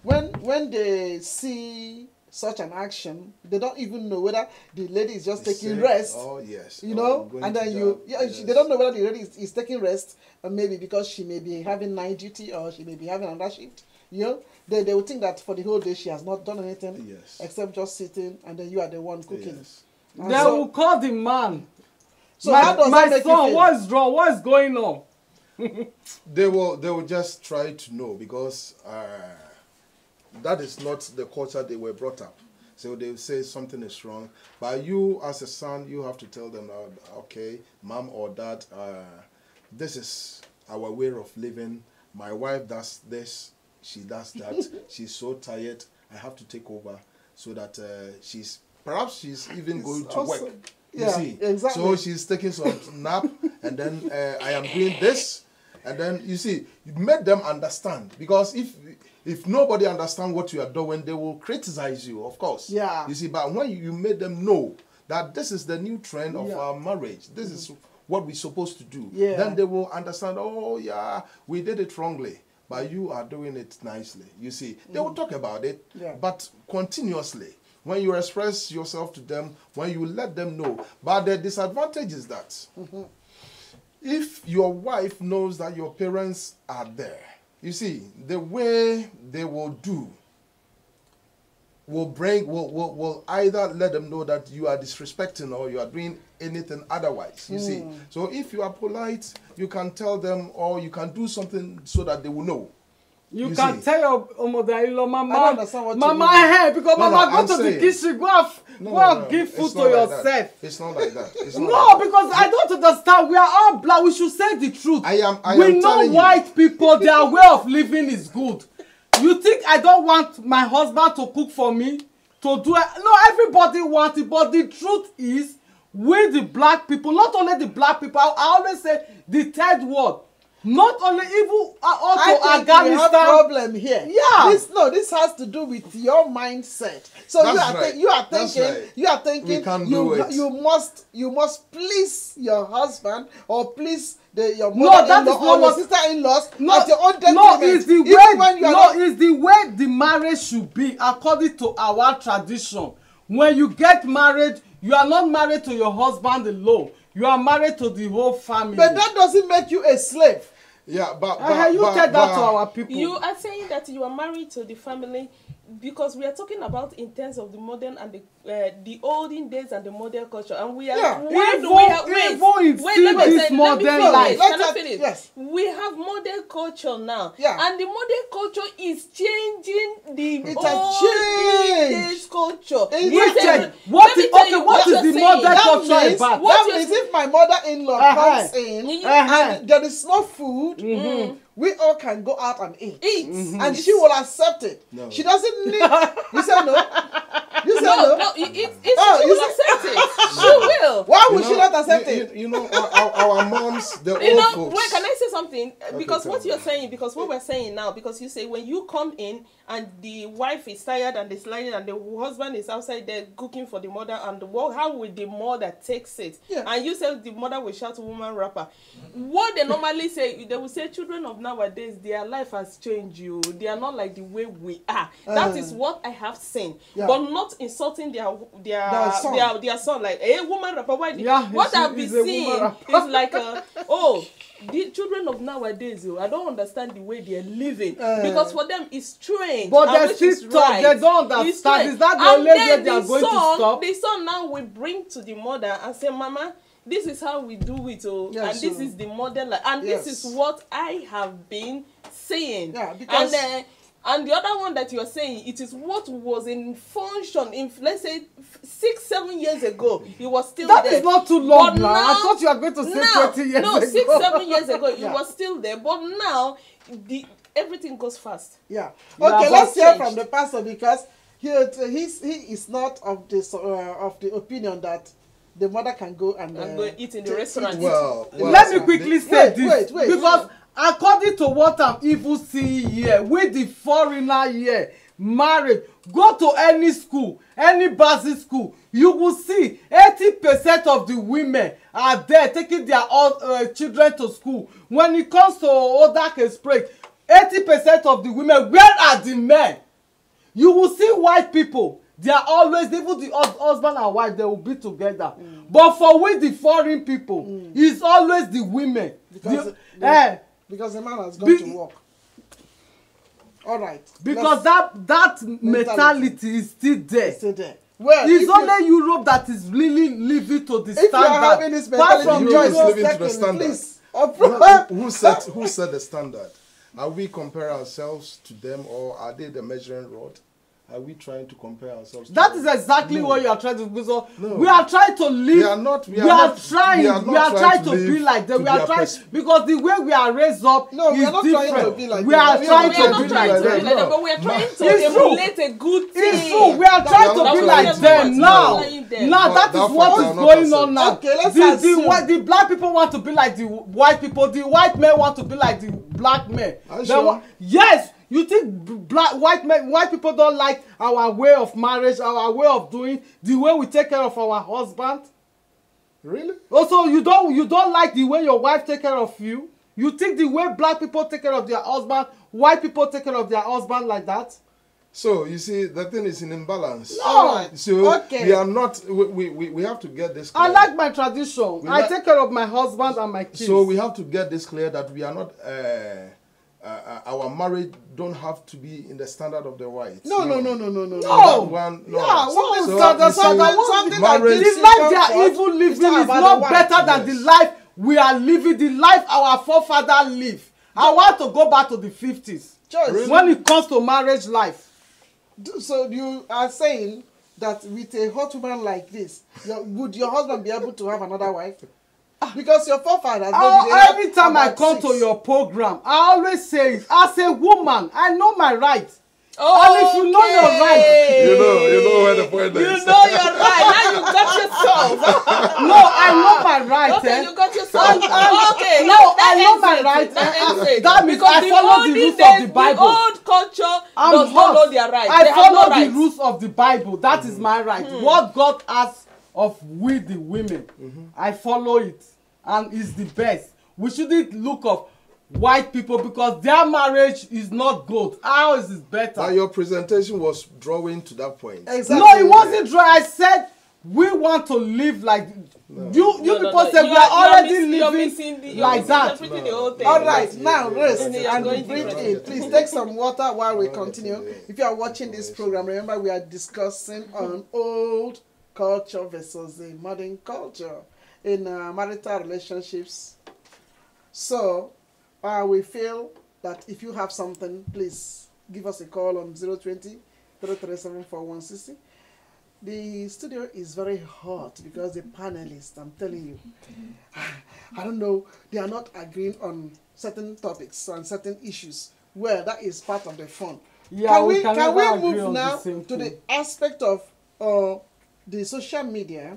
Speaker 1: when they see such an action, they don't even know whether the lady is just taking
Speaker 2: sick,
Speaker 1: rest.
Speaker 2: oh yes,
Speaker 1: You
Speaker 2: or
Speaker 1: know,
Speaker 2: going
Speaker 1: and
Speaker 2: to
Speaker 1: then
Speaker 2: job, yes.
Speaker 1: they don't know whether the lady is taking rest, maybe because she may be having night duty or she may be having another shift. You know, they will think that for the whole day she has not done anything
Speaker 2: Yes.
Speaker 1: except just sitting, and then you are the one cooking.
Speaker 2: Yes.
Speaker 1: And
Speaker 3: They will call the man.
Speaker 1: so how does
Speaker 3: My
Speaker 1: that make you
Speaker 3: son,
Speaker 1: feel?
Speaker 3: what is wrong? What is going on?
Speaker 2: They will just try to know because that is not the culture they were brought up. So they will say something is wrong. But you, as a son, you have to tell them, okay, mom or dad, this is our way of living. My wife does this, she does that. She's so tired, I have to take over so that she's even going to work. You see,
Speaker 1: exactly.
Speaker 2: so she's taking some nap, and then I am doing this, and then you see, you made them understand, because if nobody understands what you are doing, they will criticize you, of course.
Speaker 1: Yeah.
Speaker 2: You see, but when you made them know that this is the new trend of our marriage, this is what we're supposed to do, then they will understand. Oh yeah, we did it wrongly, but you are doing it nicely. You see, they will talk about it, but continuously. When you express yourself to them, when you let them know. But the disadvantage is that if your wife knows that your parents are there, you see, the way they will do will either let them know that you are disrespecting or you are doing anything otherwise. You see, so if you are polite, you can tell them, or you can do something so that they will know.
Speaker 3: You can tell your mother-in-law,
Speaker 1: I don't
Speaker 3: Mama,
Speaker 1: understand what you
Speaker 3: Mama,
Speaker 1: mean.
Speaker 3: hey, because
Speaker 2: No,
Speaker 3: Mama,
Speaker 2: I'm
Speaker 3: go to the
Speaker 2: saying-
Speaker 3: kitchen, go and give food
Speaker 2: It's
Speaker 3: to
Speaker 2: not like
Speaker 3: yourself.
Speaker 2: that. It's not like that. It's not
Speaker 3: No,
Speaker 2: like that.
Speaker 3: because I don't understand. We are all black. We should say the truth.
Speaker 2: I am
Speaker 3: We know
Speaker 2: telling you.
Speaker 3: white people, their way of living is good. You think I don't want my husband to cook for me? To do it? No, everybody wants it. But the truth is, we the black people, not only the black people, I always say the third world. Not only even also
Speaker 1: I think we have
Speaker 3: Afghanistan.
Speaker 1: problem here.
Speaker 3: Yeah.
Speaker 1: This has to do with your mindset. So
Speaker 2: That's right.
Speaker 1: you are
Speaker 2: That's
Speaker 1: thinking
Speaker 2: right.
Speaker 1: you are thinking
Speaker 2: We can't do it.
Speaker 1: you must please your husband or please your
Speaker 3: No,
Speaker 1: mother-in-law
Speaker 3: that is not
Speaker 1: or your
Speaker 3: what-
Speaker 1: sister-in-laws
Speaker 3: No,
Speaker 1: at your own
Speaker 3: no,
Speaker 1: detriment.
Speaker 3: it's the
Speaker 1: Even
Speaker 3: way.
Speaker 1: when you are
Speaker 3: No,
Speaker 1: not-
Speaker 3: it's the way the marriage should be according to our tradition. When you get married, you are not married to your husband alone. You are married to the whole family.
Speaker 1: But that doesn't make you a slave.
Speaker 2: Yeah, but
Speaker 3: You tell that to our people.
Speaker 5: You are saying that you are married to the family. because we are talking about in terms of the modern and the olden days and the modern culture, and we are wait, let me finish.
Speaker 1: Yes.
Speaker 5: We have modern culture now,
Speaker 1: and
Speaker 5: the modern culture is changing the
Speaker 1: olden
Speaker 5: days culture.
Speaker 3: What is the modern culture about?
Speaker 1: That means if my mother-in-law comes in and there is no food, we all can go out and eat. And she will accept it. No. She doesn't need... You say no? You say no?
Speaker 5: No, she will accept it. She will.
Speaker 1: Why would she not accept it?
Speaker 2: You know, our moms, the old folks...
Speaker 5: Wait, can I say something? Because what you're saying, because what we're saying now, because you say when you come in and the wife is tired and is lying and the husband is outside there cooking for the mother, and how will the mother takes it? And you say the mother will shout woman rapper. What they normally say, they will say children of nowadays, their life has changed. They are not like the way we are. That is what I have seen. But not insulting their son like, hey, woman rapper. What I've been seeing is like the children of nowadays, I don't understand the way they're living, because for them it's strange.
Speaker 3: But they still talk, they don't understand. Is that the only way they are going to stop?
Speaker 5: The son now will bring to the mother and say, Mama, this is how we do it, and this is the model, and this is what I have been saying. Because and the other one that you are saying, it is what was in function in, let's say, 6-7 years ago. It was still there.
Speaker 3: That is not too long now. I thought you were going to say 20 years ago.
Speaker 5: No, 6-7 years ago, it was still there. But now, everything goes fast.
Speaker 1: Okay, let's hear from the pastor, because he is not of the opinion that the mother can go and
Speaker 5: go eat in the restaurant.
Speaker 2: Well,
Speaker 3: let me quickly say this. Because according to what I'm even seeing here, with the foreigner here, married, go to any school, any basic school, you will see 80% of the women are there taking their children to school. When it comes to Odak Express, 80% of the women, where are the men? You will see white people. They are always, even the husband and wife, they will be together. But for with the foreign people, it's always the women.
Speaker 1: Because the man has gone to work. All right.
Speaker 3: Because that mentality is still there.
Speaker 1: It's still there. Well,
Speaker 3: it's only Europe that is really living to the standard.
Speaker 1: If you are having this mentality,
Speaker 2: Europe is living to the standard. Who set the standard? Are we comparing ourselves to them, or are they the measuring rod? Are we trying to compare ourselves to
Speaker 3: that
Speaker 2: them?
Speaker 3: Is exactly what you are trying to do. So we are trying to live.
Speaker 2: We are
Speaker 3: trying to be like them. We are trying because the way we are raised up is different.
Speaker 1: Trying to be like
Speaker 3: we are trying to be like them.
Speaker 5: But we are trying to emulate a good thing.
Speaker 3: It's true. We are trying to be like them now. Now that is what is going on now.
Speaker 1: Okay, let's
Speaker 3: the black people want to be like the white people. The white men want to be like the black men. Yes. You think white people don't like our way of marriage, our way of doing, the way we take care of our husband?
Speaker 2: Really?
Speaker 3: Also, you don't like the way your wife take care of you? You think the way black people take care of their husband, white people take care of their husband like that?
Speaker 2: So you see, the thing is in imbalance.
Speaker 3: No.
Speaker 2: So we are not. We have to get this clear.
Speaker 3: I like my tradition. I take care of my husband and my kids.
Speaker 2: So we have to get this clear that we are not. Our marriage don't have to be in the standard of the whites.
Speaker 1: No.
Speaker 3: No.
Speaker 1: Yeah,
Speaker 3: something like this. The life they are even living is not better than the life we are living, the life our forefathers live. I want to go back to the 50s.
Speaker 1: Really?
Speaker 3: When it comes to marriage life.
Speaker 1: So you are saying that with a hot woman like this, would your husband be able to have another wife? Because your forefathers.
Speaker 3: Every time I come to your program, I always say, as a woman, I know my rights. And if you know your rights,
Speaker 2: you know where the point is.
Speaker 5: You know your right. Now you got yourself.
Speaker 3: No, I know my rights.
Speaker 5: Okay, you got yourself.
Speaker 3: Okay, no, I know my rights. That means I follow the rules of the Bible.
Speaker 5: The old culture does follow their rights.
Speaker 3: I follow the rules of the Bible. That is my right. What God asks of we the women, I follow it, and it's the best. We shouldn't look of white people because their marriage is not good. Ours is better.
Speaker 2: Your presentation was drawing to that point.
Speaker 1: Exactly.
Speaker 3: No, it wasn't drawing. I said we want to live like you people
Speaker 5: no.
Speaker 3: say we are already living like that.
Speaker 1: All right, now rest and breathe in. Please take some water while we continue. If you are watching this program, remember we are discussing on old culture versus the modern culture in marital relationships. So we feel that if you have something, please give us a call on 020-337-4160. The studio is very hot because the panelists, I'm telling you, I don't know, they are not agreeing on certain topics and certain issues. Well, that is part of the fun.
Speaker 3: Yeah,
Speaker 1: can we move now to the aspect of the social media,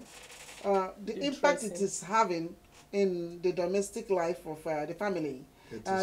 Speaker 1: the impact it is having in the domestic life of the family?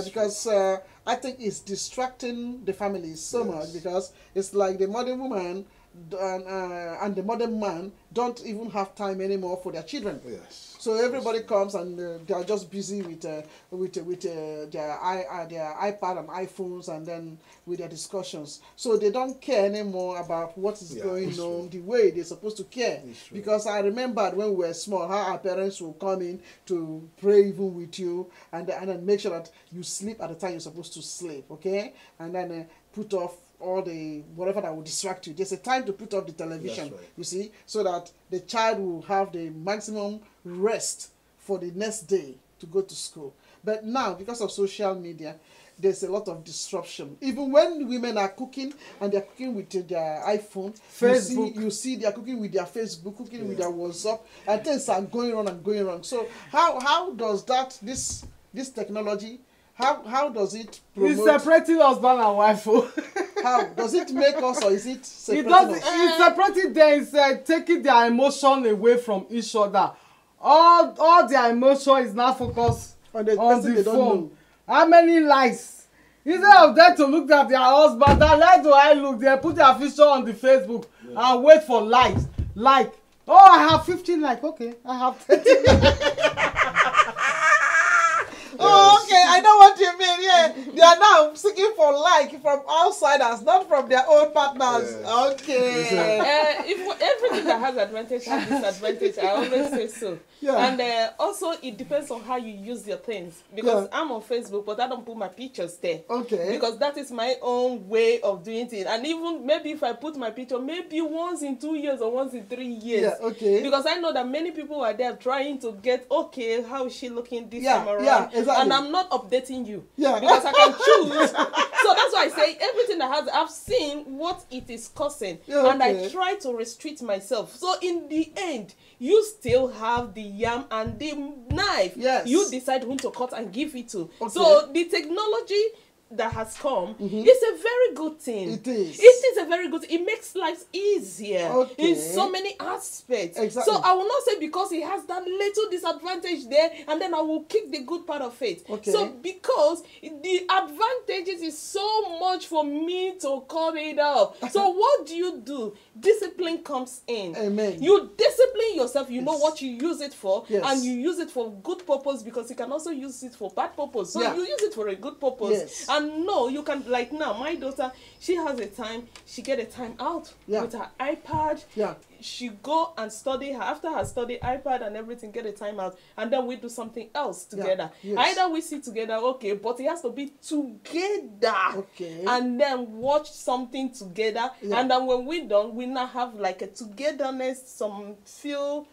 Speaker 1: Because I think it's distracting the family so much, because it's like the modern woman and the modern man don't even have time anymore for their children.
Speaker 2: Yes.
Speaker 1: So everybody comes and they are just busy with their iPad and iPhones, and then with their discussions. So they don't care anymore about what is going on the way they're supposed to care. Because I remember when we were small, how our parents would come in to pray even with you, and then make sure that you sleep at the time you're supposed to sleep, okay? And then put off all the whatever that will distract you. There's a time to put off the television, you see, so that the child will have the maximum rest for the next day to go to school. But now, because of social media, there's a lot of disruption. Even when women are cooking and they're cooking with their iPhone, Facebook, you see they're cooking with their Facebook, cooking with their WhatsApp, and things are going on and going on. So how does that this technology, how does it promote?
Speaker 3: It's separating husband and wife.
Speaker 1: How does it make us, or is it separating us?
Speaker 3: It's separating them. It's taking their emotion away from each other. All their emotion is now focused on the phone. How many likes? Instead of them to look at their husband, where do I look? They put their picture on the Facebook and wait for likes. Like, oh, I have 15 likes. Okay, I have 30.
Speaker 1: Oh, okay, I know what you mean. Yeah, they are now seeking for like from outsiders, not from their own partners. Okay.
Speaker 5: If everything that has advantage has disadvantage, I always say so. Yeah. And also, it depends on how you use your things. Because I'm on Facebook, but I don't put my pictures there. Okay. Because that is my own way of doing it. And even maybe if I put my picture, maybe once in 2 years or once in 3 years. Yeah. Okay. Because I know that many people are there trying to get, okay, how is she looking this time around? Yeah, exactly. And I'm not updating you. Yeah. Because I can choose. So that's why I say everything that has, I've seen what it is causing. Yeah, okay. And I try to restrict myself. So in the end, you still have the yam and the knife. Yes. You decide whom to cut and give it to. Okay. So the technology that has come is a very good thing. It is. It is a very good thing. It makes life easier in so many aspects. Exactly. So I will not say because it has that little disadvantage there, and then I will kick the good part of it. Okay. So because the advantages is so much for me to cut it off. So what do? Discipline comes in. Amen. You discipline yourself. You know what you use it for, and you use it for good purpose, because you can also use it for bad purpose. So you use it for a good purpose. Yes. And no, you can, like now, my daughter, she has a time, she get a time out with her iPad. Yeah. She go and study her, after her study iPad and everything, get a time out, and then we do something else together. Yeah. Yes. Either we sit together, okay, but it has to be together. Okay. And then watch something together. Yeah. And then when we're done, we now have like a togetherness, some few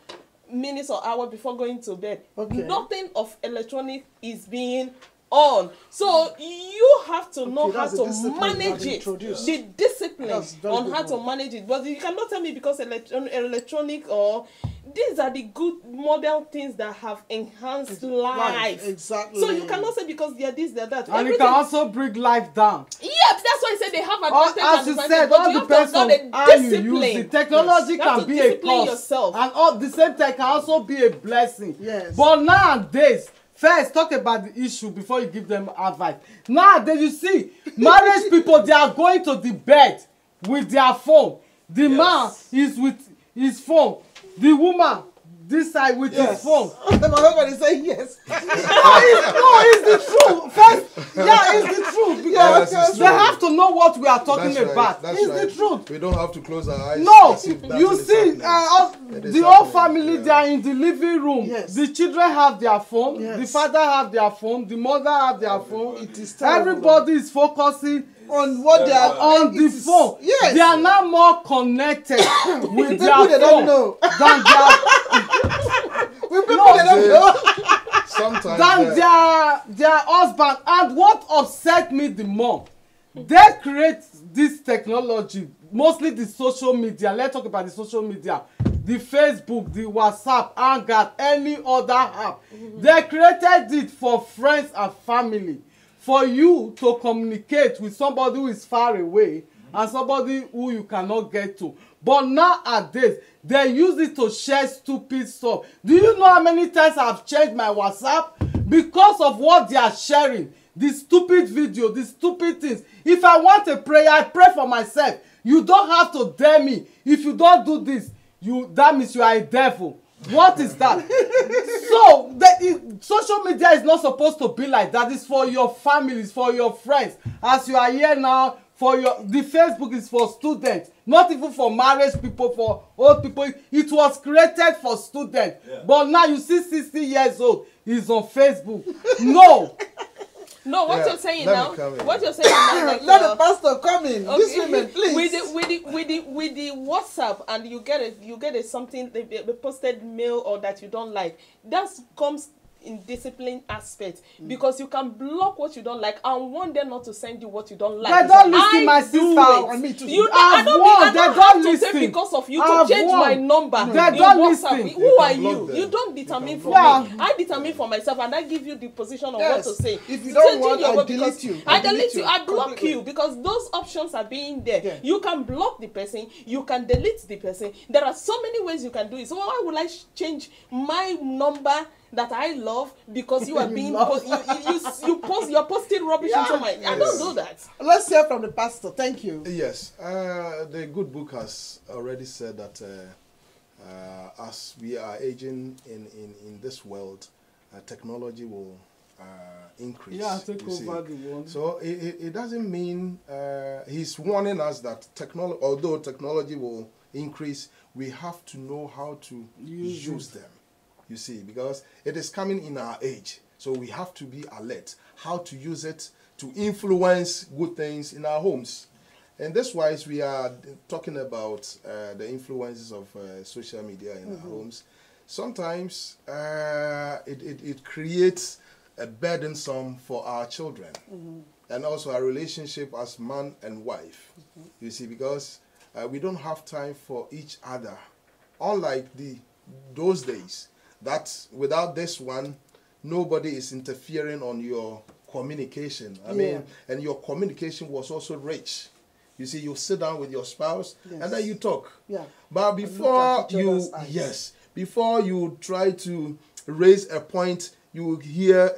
Speaker 5: minutes or hour before going to bed. Okay. Nothing of electronic is being on. So you have to know how to manage it. The discipline on how to manage it. But you cannot tell me because electronic or these are the good modern things that have enhanced life. Exactly. So you cannot say because they are this, they are that.
Speaker 3: And it can also bring life down.
Speaker 5: Yeah, that's why I said they have advantage.
Speaker 3: As you said, all depends on how you use it. Technology can be a cause, and all the same time can also be a blessing. Yes. But nowadays, first, talk about the issue before you give them advice. Nowadays, you see, marriage people, they are going to the bed with their phone. The man is with his phone. The woman this side with his phone.
Speaker 1: My husband is saying yes.
Speaker 3: It's the truth. First, it's the truth. Because they have to know what we are talking about. It's the truth.
Speaker 2: We don't have to close our eyes.
Speaker 3: No, you see, the whole family, they are in the living room.
Speaker 1: Yes.
Speaker 3: The children have their phone.
Speaker 1: Yes.
Speaker 3: The father have their phone. The mother have their phone.
Speaker 1: It is terrible.
Speaker 3: Everybody is focusing
Speaker 1: on what they are
Speaker 3: on the phone.
Speaker 1: Yes.
Speaker 3: They are now more connected with their
Speaker 1: people they don't
Speaker 3: phone
Speaker 1: know.
Speaker 3: than their
Speaker 1: with people they don't know.
Speaker 2: Sometimes
Speaker 3: than their husband. And what upset me the more, they create this technology, mostly the social media. Let's talk about the social media. The Facebook, the WhatsApp, Hangout, any other app. They created it for friends and family. For you to communicate with somebody who is far away and somebody who you cannot get to. But nowadays, they use it to share stupid stuff. Do you know how many times I've changed my WhatsApp? Because of what they are sharing. The stupid video, the stupid things. If I want a prayer, I pray for myself. You don't have to dare me. If you don't do this, that means you are a devil. What is that? So social media is not supposed to be like that. It's for your families, for your friends. As you are here now, the Facebook is for students, not even for married people, for old people. It was created for students. But now you see 60 years old is on Facebook. No.
Speaker 5: No, what you're saying now, what you're saying now, like,
Speaker 1: let the pastor come in. Okay. This women, please.
Speaker 5: With the WhatsApp, and you get a something, they posted mail or that you don't like. That comes in discipline aspect, because you can block what you don't like and want them not to send you what you don't like.
Speaker 3: They don't listen, my sister.
Speaker 5: I don't have to say because of you to change my number.
Speaker 3: They don't listen.
Speaker 5: Who are you? You don't determine for me. I determine for myself, and I give you the position of what to say.
Speaker 1: If you don't want, I delete you.
Speaker 5: I delete you. I block you, because those options are being there. You can block the person. You can delete the person. There are so many ways you can do it. So why would I change my number that I love because you are being you're posting rubbish into my... I don't do that.
Speaker 1: Let's hear from the pastor. Thank you.
Speaker 2: Yes, the good book has already said that as we are aging in this world, technology will increase.
Speaker 3: Yeah, take over the world.
Speaker 2: So it doesn't mean he's warning us that although technology will increase, we have to know how to use them. You see, because it is coming in our age. So we have to be alert how to use it to influence good things in our homes. And that's why we are talking about the influences of social media in our homes. Sometimes it creates a burdensome for our children and also our relationship as man and wife. You see, because we don't have time for each other. Unlike those days, that without this one, nobody is interfering on your communication. I mean, and your communication was also rich. You see, you sit down with your spouse and then you talk. But before before you try to raise a point, you hear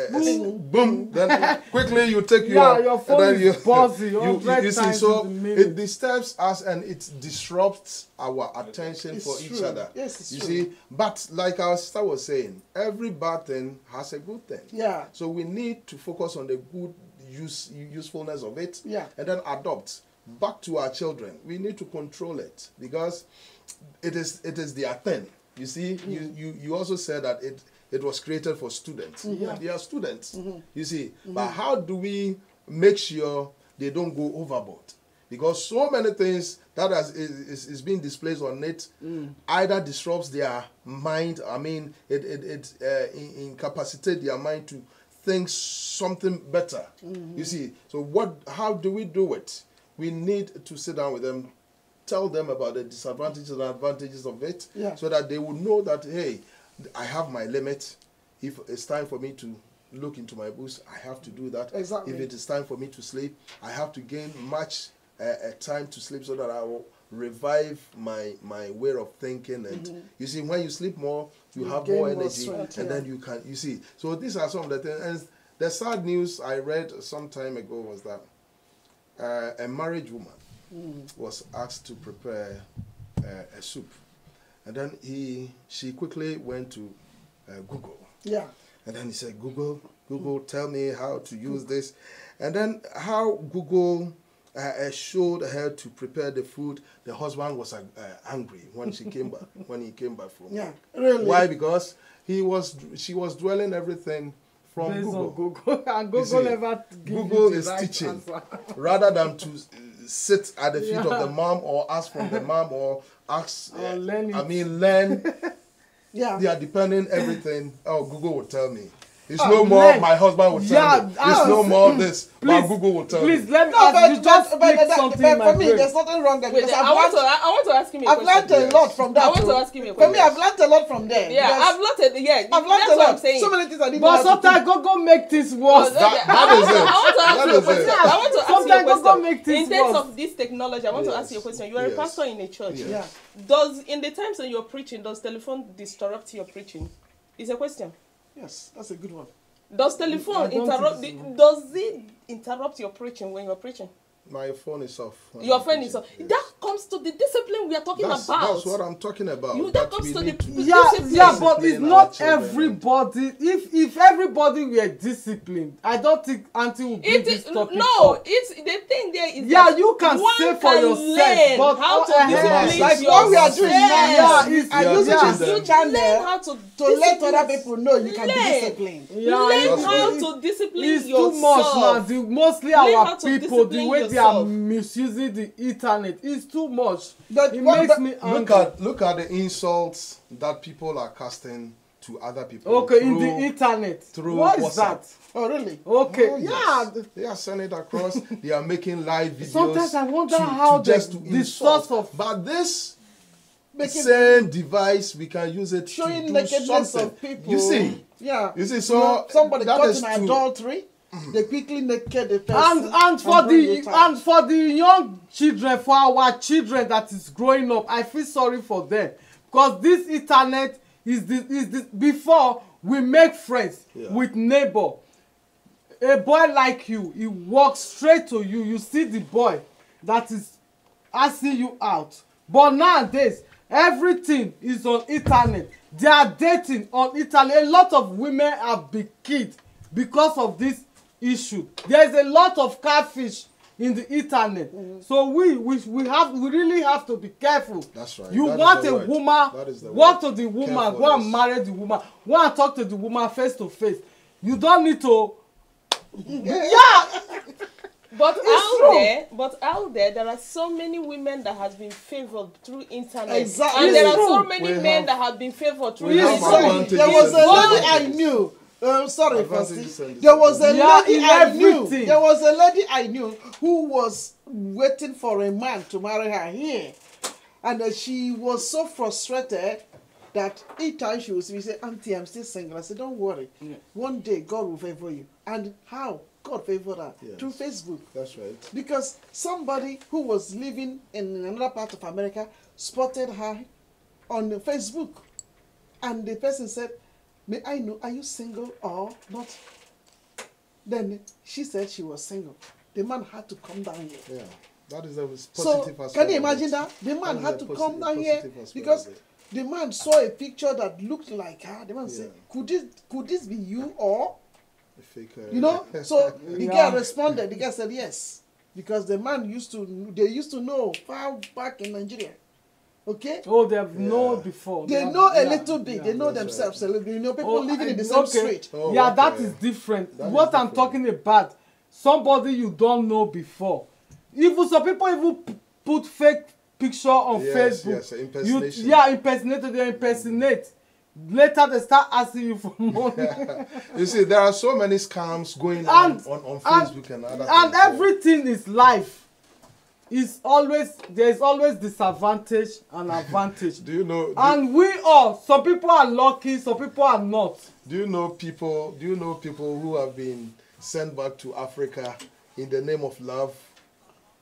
Speaker 2: boom, then quickly you take
Speaker 3: your phone is buzzing.
Speaker 2: You see, so it disturbs us and it disrupts our attention for each other.
Speaker 1: Yes, it's
Speaker 2: you
Speaker 1: true.
Speaker 2: see, but like our sister was saying, every bad thing has a good thing.
Speaker 1: Yeah.
Speaker 2: So we need to focus on the good usefulness of it and then adopt. Back to our children, we need to control it because it is their thing. You see, you also said that it was created for students. They are students, you see. But how do we make sure they don't go overboard? Because so many things that is being displayed on it either disrupts their mind. I mean, it incapacitates their mind to think something better. You see, so how do we do it? We need to sit down with them, tell them about the disadvantages and advantages of it, so that they will know that, hey, I have my limit. If it's time for me to look into my books, I have to do that.
Speaker 1: Exactly.
Speaker 2: If it is time for me to sleep, I have to gain much time to sleep so that I will revive my way of thinking. And you see, when you sleep more, you have more energy, strength, and then you see. So these are some of the things. And the sad news I read some time ago was that a married woman was asked to prepare a soup. And then she quickly went to Google.
Speaker 1: Yeah.
Speaker 2: And then he said, Google, tell me how to use this. And then how Google showed her to prepare the food. The husband was angry when he came back from
Speaker 1: Yeah, really.
Speaker 2: Why? Because she was dwelling everything from
Speaker 3: Based
Speaker 2: Google.
Speaker 3: on Google. And Google never gives
Speaker 2: Google
Speaker 3: you
Speaker 2: is
Speaker 3: the right
Speaker 2: teaching
Speaker 3: answer.
Speaker 2: rather than to sit at the feet of the mom or ask from the mom or ask.
Speaker 3: Or learn it.
Speaker 2: Learn.
Speaker 1: Yeah.
Speaker 2: They are depending everything. Oh, Google will tell me. It's no more my husband will tell me. It's no more this. But Google will tell me.
Speaker 3: Please let me
Speaker 1: No,
Speaker 3: ask you just click something in my
Speaker 1: for me,
Speaker 3: brain.
Speaker 1: there's nothing wrong there.
Speaker 5: Wait,
Speaker 1: Because
Speaker 5: I want to ask him a
Speaker 1: I've
Speaker 5: question.
Speaker 1: learned a lot from that.
Speaker 5: I want to
Speaker 1: too.
Speaker 5: ask him a
Speaker 1: For
Speaker 5: question.
Speaker 1: me, I've learned a lot from there.
Speaker 5: Yeah,
Speaker 1: because
Speaker 5: I've learned it. Yeah,
Speaker 1: I've learned
Speaker 5: that's
Speaker 1: a
Speaker 5: what
Speaker 1: lot.
Speaker 5: I'm saying.
Speaker 1: So many things I didn't know
Speaker 3: But
Speaker 1: how to do.
Speaker 3: sometimes Google make things worse.
Speaker 2: That is it.
Speaker 5: I want to ask
Speaker 2: That
Speaker 5: you a
Speaker 2: is
Speaker 5: question.
Speaker 2: it.
Speaker 5: I want to ask you a
Speaker 3: Sometimes Google
Speaker 5: question.
Speaker 3: make things
Speaker 5: In terms
Speaker 3: worse.
Speaker 5: of this technology, I want to ask you a question. You are a
Speaker 2: Yes.
Speaker 5: pastor in a church.
Speaker 1: Yeah.
Speaker 5: Does in the times when you're preaching, does telephone disrupt your preaching? It's a question.
Speaker 1: Yes, that's a good one.
Speaker 5: Does telephone
Speaker 3: I don't
Speaker 5: interrupt?
Speaker 3: think so.
Speaker 5: Does it interrupt your preaching when you're preaching?
Speaker 2: My phone is off.
Speaker 5: Your phone is off.
Speaker 2: Yes.
Speaker 5: That comes to the discipline we are talking
Speaker 2: That's
Speaker 5: about.
Speaker 2: what I'm talking about.
Speaker 5: That comes
Speaker 2: we
Speaker 5: to
Speaker 2: need
Speaker 5: the
Speaker 3: Yeah,
Speaker 5: discipline.
Speaker 3: yeah, but it's
Speaker 2: Discipline
Speaker 3: not
Speaker 2: our children.
Speaker 3: everybody. If everybody were disciplined, I don't think Auntie will bring
Speaker 5: It
Speaker 3: this
Speaker 5: is
Speaker 3: topic
Speaker 5: no.
Speaker 3: up.
Speaker 5: It's the thing there is.
Speaker 3: Yeah,
Speaker 5: that
Speaker 3: you can
Speaker 5: one
Speaker 3: say for
Speaker 5: can
Speaker 3: yourself,
Speaker 5: learn
Speaker 3: but
Speaker 5: how to
Speaker 3: yeah,
Speaker 5: discipline
Speaker 1: Like what we are doing now.
Speaker 3: Yeah,
Speaker 1: We
Speaker 3: it's-
Speaker 1: are
Speaker 2: yeah,
Speaker 1: using
Speaker 2: teaching
Speaker 1: this
Speaker 2: them.
Speaker 1: channel
Speaker 5: learn how to
Speaker 1: let
Speaker 5: discipline.
Speaker 1: other people know you can be
Speaker 5: Learn.
Speaker 1: disciplined.
Speaker 3: Yeah,
Speaker 5: Learn
Speaker 2: That's
Speaker 5: how
Speaker 2: right.
Speaker 5: to discipline
Speaker 3: it's
Speaker 5: yourself.
Speaker 3: too much now. Mostly
Speaker 5: Learn how
Speaker 3: our
Speaker 5: to
Speaker 3: people, the
Speaker 5: discipline
Speaker 3: way they are
Speaker 5: yourself.
Speaker 3: misusing the internet, is too much.
Speaker 1: But
Speaker 3: It
Speaker 1: what
Speaker 3: makes
Speaker 1: the-
Speaker 3: me angry.
Speaker 2: Look at the insults that people are casting to other people.
Speaker 3: Okay, in
Speaker 2: through-
Speaker 3: the internet.
Speaker 2: through
Speaker 3: What is
Speaker 2: WhatsApp.
Speaker 3: that?
Speaker 1: Oh, really?
Speaker 3: Okay,
Speaker 2: Oh,
Speaker 3: yeah.
Speaker 2: yes. They are sending it across. They are making live videos.
Speaker 3: Sometimes I wonder
Speaker 2: to,
Speaker 3: how
Speaker 2: to just to
Speaker 3: the
Speaker 2: insult.
Speaker 3: source of
Speaker 2: But this
Speaker 1: Making
Speaker 2: same device, we can use it
Speaker 1: showing
Speaker 2: to do
Speaker 1: nakedness
Speaker 2: something.
Speaker 1: of people.
Speaker 2: You see,
Speaker 1: Yeah.
Speaker 2: you see.
Speaker 1: You
Speaker 2: So
Speaker 1: know, somebody
Speaker 2: that
Speaker 1: caught
Speaker 2: is
Speaker 1: in
Speaker 2: to-
Speaker 1: adultery, they quickly naked the person.
Speaker 3: and for
Speaker 1: bring
Speaker 3: the
Speaker 1: it out.
Speaker 3: and for the young children, for our children that is growing up, I feel sorry for them because this internet is the before we make friends with neighbor. A boy like you, he walks straight to you. You see the boy that is asking you out. But nowadays, everything is on internet. They are dating on internet. A lot of women have been killed because of this issue. There is a lot of catfish in the internet. So we really have to be careful.
Speaker 2: That's right.
Speaker 3: You
Speaker 2: That is
Speaker 3: want
Speaker 2: the
Speaker 3: a
Speaker 2: word.
Speaker 3: woman,
Speaker 2: That is the
Speaker 3: go
Speaker 2: word.
Speaker 3: to the woman,
Speaker 2: Careful
Speaker 3: go and
Speaker 2: is-
Speaker 3: marry the woman, go and talk to the woman face to face. You don't need to.
Speaker 5: But
Speaker 3: true.
Speaker 5: out there are so many women that has been favored through internet.
Speaker 1: Exactly.
Speaker 5: And there
Speaker 3: It's
Speaker 5: are so
Speaker 3: true.
Speaker 5: many
Speaker 2: We
Speaker 5: men
Speaker 2: have-
Speaker 5: that have been favored through
Speaker 2: we have
Speaker 5: internet.
Speaker 2: advantages
Speaker 1: There was a
Speaker 2: and
Speaker 1: lady I
Speaker 2: disadvantages.
Speaker 1: knew. Sorry,
Speaker 2: Advantages
Speaker 1: Fosti.
Speaker 2: and
Speaker 1: There was a
Speaker 3: Yeah,
Speaker 1: lady
Speaker 3: in
Speaker 1: I knew.
Speaker 3: everything.
Speaker 1: There was a lady I knew who was waiting for a man to marry her here, and she was so frustrated that each time she would say, "Auntie, I'm still single." I said, "Don't worry. One day God will favor you." And how God favored her?
Speaker 2: Yes.
Speaker 1: Through Facebook.
Speaker 2: That's right.
Speaker 1: Because somebody who was living in another part of America spotted her on Facebook. And the person said, "May I know, are you single or not?" Then she said she was single. The man had to come down here.
Speaker 2: Yeah, that is a
Speaker 1: So,
Speaker 2: positive aspect.
Speaker 1: can you
Speaker 2: of
Speaker 1: imagine
Speaker 2: it.
Speaker 1: that? The man
Speaker 2: is
Speaker 1: had
Speaker 2: a
Speaker 1: to
Speaker 2: posi-
Speaker 1: come down here
Speaker 2: positive aspect
Speaker 1: because
Speaker 2: of it.
Speaker 1: the man saw a picture that looked like her. The man said,
Speaker 2: Yeah.
Speaker 1: could this be you or?
Speaker 2: A fake,
Speaker 1: You know, so the
Speaker 3: Yeah.
Speaker 1: girl responded. The girl said yes, because the man they used to know far back in Nigeria. Okay,
Speaker 3: Oh, they have known before.
Speaker 1: they
Speaker 3: have-
Speaker 1: know a
Speaker 3: yeah,
Speaker 1: little bit.
Speaker 3: yeah.
Speaker 1: They know
Speaker 2: That's
Speaker 1: themselves a little bit. You know, people
Speaker 3: Oh,
Speaker 1: living in the
Speaker 3: I-
Speaker 1: same
Speaker 3: okay.
Speaker 1: street.
Speaker 2: Oh,
Speaker 3: Yeah, that
Speaker 2: okay.
Speaker 3: is different.
Speaker 2: That is
Speaker 3: What I'm
Speaker 2: different.
Speaker 3: talking about, somebody you don't know before. Even some people even put fake picture on
Speaker 2: Yes,
Speaker 3: Facebook.
Speaker 2: yes, impersonation.
Speaker 3: Impersonator, they impersonate. Later they start asking you for money.
Speaker 2: You see, there are so many scams going on Facebook and other
Speaker 3: and
Speaker 2: things.
Speaker 3: everything is life. There is always disadvantage and advantage.
Speaker 2: Do you know?
Speaker 3: And we all, some people are lucky, some people are not.
Speaker 2: Do you know people who have been sent back to Africa in the name of love,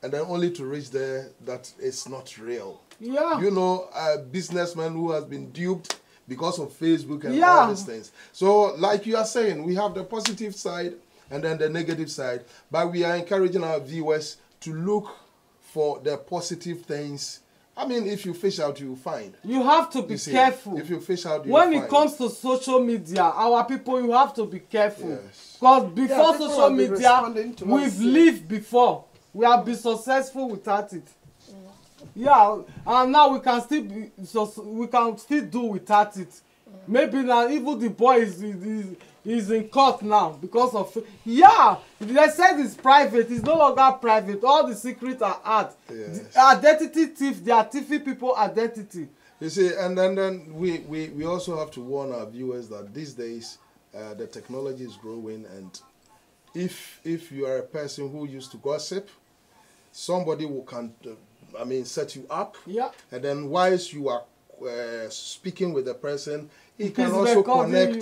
Speaker 2: and then only to reach there that it's not real?
Speaker 3: Yeah.
Speaker 2: You know, a businessman who has been duped because of Facebook and
Speaker 3: Yeah.
Speaker 2: all these things. So, like you are saying, we have the positive side and then the negative side, but we are encouraging our viewers to look for the positive things I mean, if you fish out, you find.
Speaker 3: You have to be careful.
Speaker 2: If you fish out, you
Speaker 3: when
Speaker 2: find.
Speaker 3: It comes to social media, our people, you have to be careful.
Speaker 2: Yes.
Speaker 3: Because before social media,
Speaker 1: we've
Speaker 3: lived before. We have been successful without it. Yeah, and now we can still be, we can still do without it. Maybe now even the boy is in court now because of they said it's private. It's no longer private. All the secrets are out.
Speaker 2: Yes.
Speaker 3: The identity thief, they are thieving people identity.
Speaker 2: You see, and then we also have to warn our viewers that these days the technology is growing, and if you are a person who used to gossip, somebody who can set you up.
Speaker 3: Yeah.
Speaker 2: And then whilst you are speaking with the person, he can also connect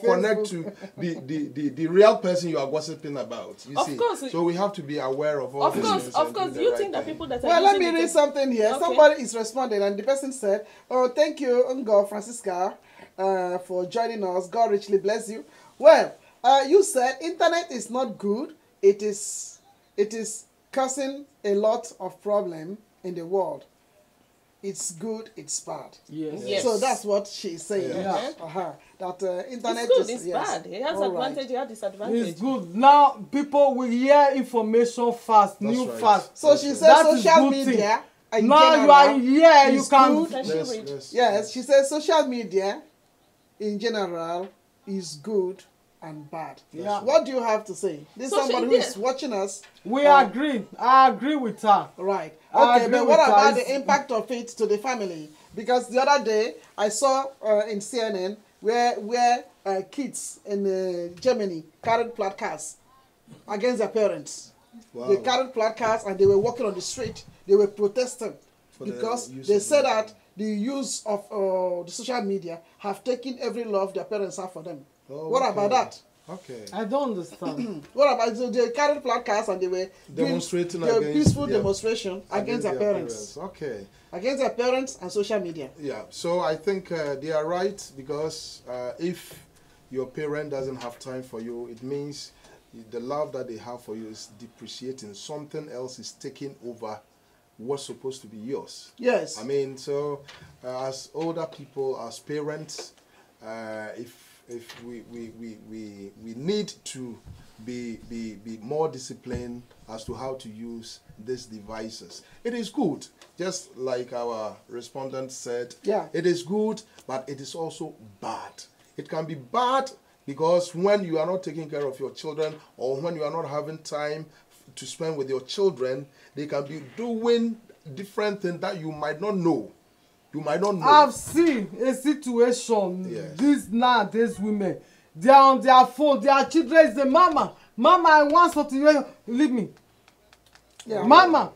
Speaker 2: connect to the real person you are gossiping about. You see,
Speaker 5: course.
Speaker 2: So we have to be aware of all these things.
Speaker 5: Of course. Do you think that people that are
Speaker 1: let me read something here.
Speaker 5: Okay.
Speaker 1: Somebody is responding, and the person said, "Oh, thank you, Ngo Francisca, for joining us. God richly bless you." Well, you said internet is not good. It is causing a lot of problem in the world. It's good, it's bad.
Speaker 5: Yes.
Speaker 1: So that's what she's saying.
Speaker 3: Yeah.
Speaker 1: That internet
Speaker 5: it's good,
Speaker 1: is
Speaker 5: it's bad. It has advantage, it has disadvantage.
Speaker 3: It's good. Now people will hear information fast, fast.
Speaker 1: So she says social media.
Speaker 3: Now you are here, you can.
Speaker 1: Yes, she says social media in general is good and bad.
Speaker 3: Yeah.
Speaker 1: What do you have to say? This is somebody who is watching us.
Speaker 3: We agree. I agree with her.
Speaker 1: Right. Okay, but what about the impact of it to the family? Because the other day I saw in CNN where kids in Germany carried placards against their parents. Wow. They carried placards and they were walking on the street. They were protesting because they said that the use of the social media have taken every love their parents have for them.
Speaker 2: Oh,
Speaker 1: what about that?
Speaker 2: Okay.
Speaker 3: I don't understand.
Speaker 1: What about they carried placards and they were
Speaker 2: demonstrating
Speaker 1: doing a peaceful demonstration against their parents.
Speaker 2: Okay.
Speaker 1: Against their parents and social media.
Speaker 2: Yeah. So I think they are right, because if your parent doesn't have time for you, it means the love that they have for you is depreciating. Something else is taking over what's supposed to be yours.
Speaker 1: Yes.
Speaker 2: I mean, so as older people, as parents, if we need to be more disciplined as to how to use these devices. It is good, just like our respondent said.
Speaker 1: Yeah.
Speaker 2: It is good, but it is also bad. It can be bad because when you are not taking care of your children, or when you are not having time to spend with your children, they can be doing different things that you might not know. You might not know.
Speaker 3: I've seen a situation. These women, they are on their phone. Their children is the mama. Mama, I want something. Leave me.
Speaker 1: Yeah.
Speaker 3: Mama.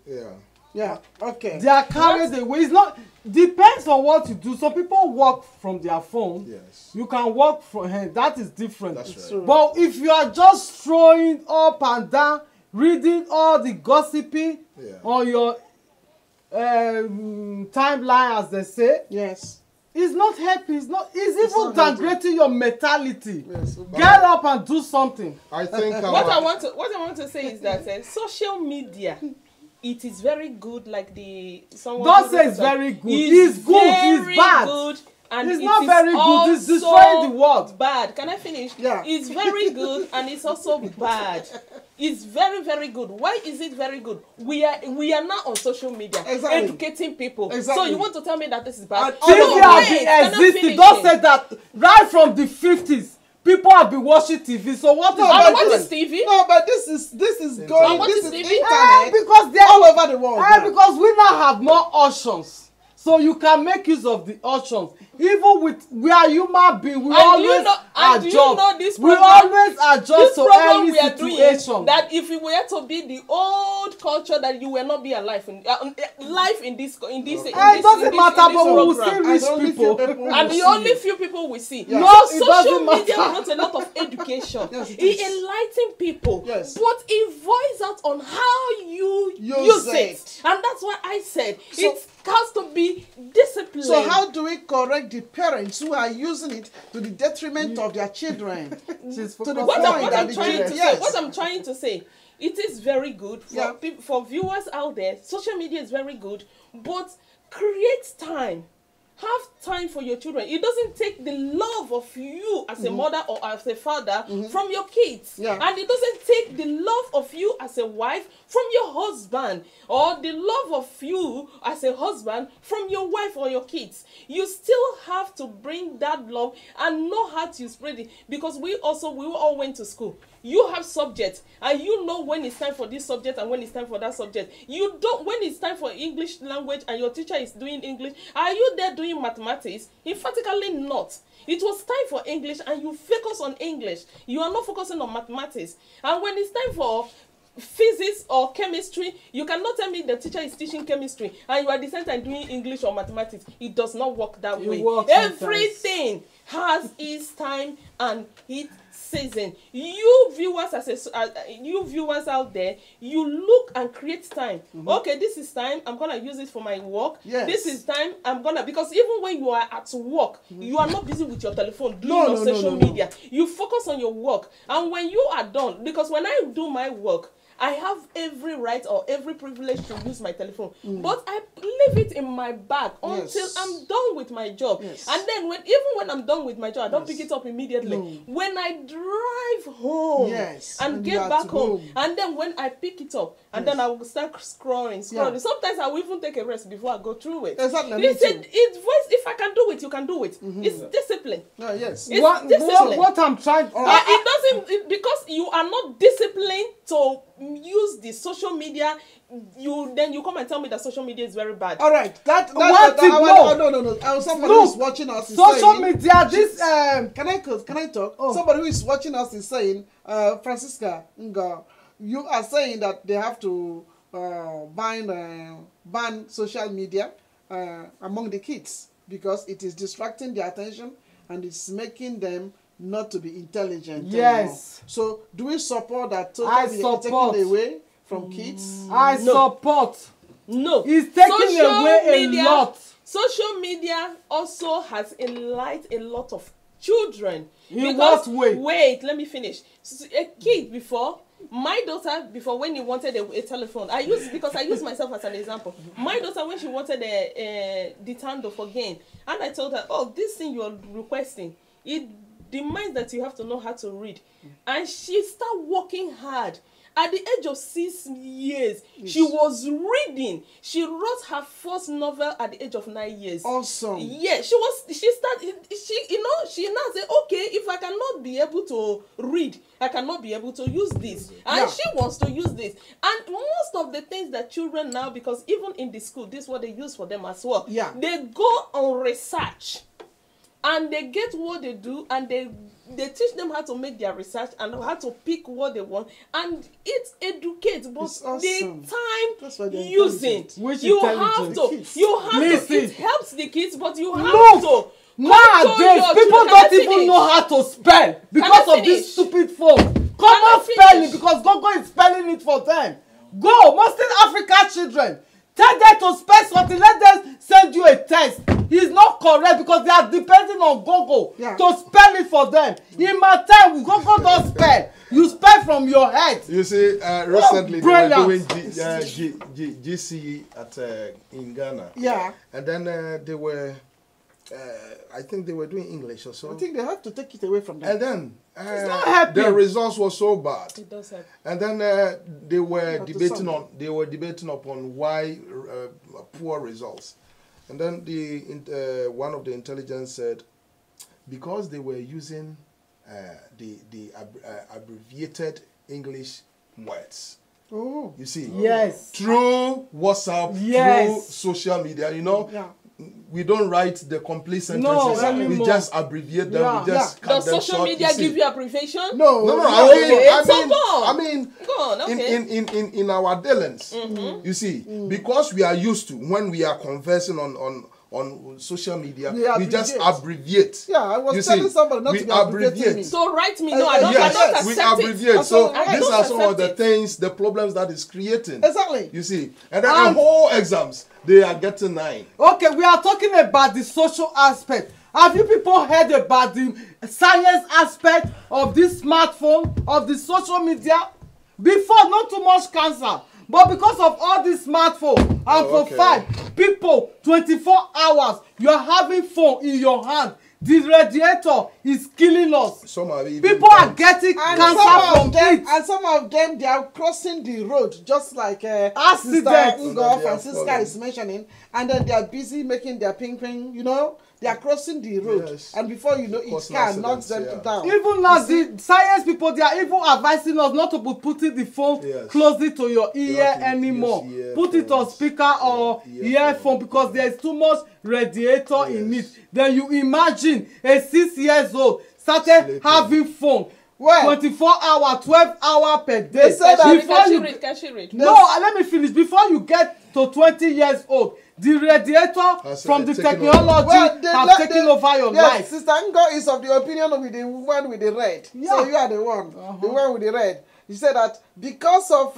Speaker 2: Yeah.
Speaker 1: Yeah. Okay.
Speaker 3: They are carried away. It's not. Depends on what you do. Some people work from their phone.
Speaker 2: Yes.
Speaker 3: You can work from here. That is different.
Speaker 2: That's right.
Speaker 3: But if you are just throwing up and down, reading all the gossiping on your timeline, as they say,
Speaker 1: yes,
Speaker 3: it's not helping. It's even downgrading your mentality.
Speaker 1: Yes.
Speaker 3: Get up and do something.
Speaker 2: I think
Speaker 5: what I want to say is that social media, it is very good. Like
Speaker 3: don't say it's very good. It's good. It's bad.
Speaker 5: Good, and
Speaker 3: it's not very good. It's destroying the world.
Speaker 5: Bad. Can I finish?
Speaker 1: Yeah.
Speaker 5: It's very good and it's also bad. It's very, very good. Why is it very good? We are now on social media educating people.
Speaker 1: Exactly.
Speaker 5: So you want to tell me that this is bad?
Speaker 3: TV has been existing. Don't say that. Right from the 50s, people have been watching TV. So what is
Speaker 5: TV?
Speaker 1: No, but this is going.
Speaker 5: What
Speaker 1: this
Speaker 5: is
Speaker 1: is
Speaker 5: TV?
Speaker 1: internet
Speaker 3: because they're
Speaker 1: all over the world.
Speaker 3: Because we now have more options. So you can make use of the options. Even with we are human beings, we always adjust. We always adjust to any situation.
Speaker 5: That if it were to be the old culture, that you will not be alive in this. It
Speaker 3: doesn't matter, but we will still reach people.
Speaker 5: And the only few people we see.
Speaker 3: Yeah.
Speaker 5: No, social media brought a lot of education. It enlightened people.
Speaker 1: Yes.
Speaker 5: But it voices out on how you use it. And that's why I said it has to be disciplined.
Speaker 1: So how do we correct the parents who are using it to the detriment of their children?
Speaker 5: What I'm trying to say, it is very good for viewers out there. Social media is very good, but create time. Have time for your children. It doesn't take the love of you as a mother or as a father from your kids.
Speaker 1: Yeah.
Speaker 5: And it doesn't take the love of you as a wife from your husband, or the love of you as a husband from your wife or your kids. You still have to bring that love and know how to spread it, because we all went to school. You have subjects, and you know when it's time for this subject and when it's time for that subject. You don't, when it's time for English language and your teacher is doing English, are you there doing mathematics? Emphatically not. It was time for English and you focus on English. You are not focusing on mathematics. And when it's time for physics or chemistry, you cannot tell me the teacher is teaching chemistry and you are the same time doing English or mathematics. It does not work that way. Everything has its time and its season. You viewers out there, you look and create time. Okay, this is time, I'm gonna use it for my work.
Speaker 1: Yes.
Speaker 5: This is time I'm gonna, because even when you are at work, you are not busy with your telephone doing your social media. You focus on your work, and when you are done, because when I do my work, I have every right or every privilege to use my telephone, but I leave it in my bag until I'm done with my job. Yes. And then even when I'm done with my job, I don't pick it up immediately. No. When I drive home and get back home, and then when I pick it up, and then I will start scrolling. Yeah. Sometimes I will even take a rest before I go through it.
Speaker 1: Exactly.
Speaker 5: If I can do it, you can do it. It's discipline.
Speaker 1: Yes.
Speaker 5: It's discipline.
Speaker 3: What I'm trying.
Speaker 5: Because you are not disciplined to use the social media, you come and tell me that social media is very bad.
Speaker 1: All right,
Speaker 3: no.
Speaker 1: Somebody who is watching us is
Speaker 3: social
Speaker 1: saying,
Speaker 3: media. This
Speaker 1: can I talk? Oh. Somebody who is watching us is saying, Francisca Nga, you are saying that they have to ban social media among the kids because it is distracting their attention and it's making them not to be intelligent.
Speaker 3: Yes.
Speaker 1: Anymore. So do we support that social media is taken away from kids?
Speaker 3: I support.
Speaker 5: No.
Speaker 3: It's taking away a lot.
Speaker 5: Social media also has enlightened a lot of children.
Speaker 3: In what way?
Speaker 5: Wait, let me finish. A kid before, my daughter, when he wanted a telephone, I use myself as an example. My daughter, when she wanted the Nintendo for game, and I told her, oh, this thing you are requesting, it demands that you have to know how to read. And she started working hard. At the age of 6 years, she was reading. She wrote her first novel at the age of 9 years.
Speaker 1: Awesome.
Speaker 5: Yeah, she now said, okay, if I cannot be able to read, I cannot be able to use this. And she wants to use this. And most of the things that children now, because even in the school, this is what they use for them as well. Yeah. They go on research. And they get what they do, and they teach them how to make their research and how to pick what they want, and it educates. But awesome. The time using, you have to. It helps the kids, but you have to.
Speaker 3: Nowadays, people don't even know how to spell because of this stupid phone. Common spelling, because Gogo is spelling it for them. Most African children. Tell them to spell something. Let them send you a test. It's not correct because they are depending on Google to spell it for them. In my time, Google don't spell. You spell from your head.
Speaker 2: You see, recently they were doing GCE in Ghana. Yeah. And then they were, I think they were doing English or so.
Speaker 1: I think they have to take it away from them.
Speaker 2: And then the results were so bad.
Speaker 5: It does happen.
Speaker 2: And then they were debating upon why poor results. And then one of the intelligence said, because they were using the abbreviated English words. Oh, you see, through WhatsApp, through social media, we don't write the complete sentences. No, we just abbreviate them. We just cut
Speaker 5: Does
Speaker 2: them
Speaker 5: social
Speaker 2: short,
Speaker 5: media give you abbreviation?
Speaker 2: No. I mean, in our dealings, you see, because we are used to when we are conversing on social media, we just abbreviate.
Speaker 1: Yeah, I was telling somebody not to be abbreviating.
Speaker 5: So write me. No, I don't accept
Speaker 2: we abbreviate. So these are some of the things, the problems that is creating.
Speaker 1: Exactly.
Speaker 2: You see, and then the whole exams, they are getting 9.
Speaker 3: Okay, we are talking about the social aspect. Have you people heard about the science aspect of this smartphone, of the social media? Before, not too much cancer. But because of all this smartphone and profile, people 24 hours, you are having phone in your hand. The radiator is killing us. People are getting cancer from it.
Speaker 1: And some of them, they are crossing the road, just like
Speaker 3: accident.
Speaker 1: Sister Francisca is mentioning. And then they are busy making their ping-ping, you know. They are crossing the road, and before you know, it can knock them down.
Speaker 3: Even now, the science people, they are even advising us not to be putting the phone closely to your ear anymore. Put it on speaker or earphone because there is too much radiator in it. Then you imagine a 6 years old started having phone. 24 hours, 12 hours per day.
Speaker 5: They said that can she read?
Speaker 3: No, let me finish. Before you get to 20 years old, the radiator from the technology have taken over your life.
Speaker 1: Sister Ngo is of the opinion of the one with the red. So you are the one, the one with the red. He said that because of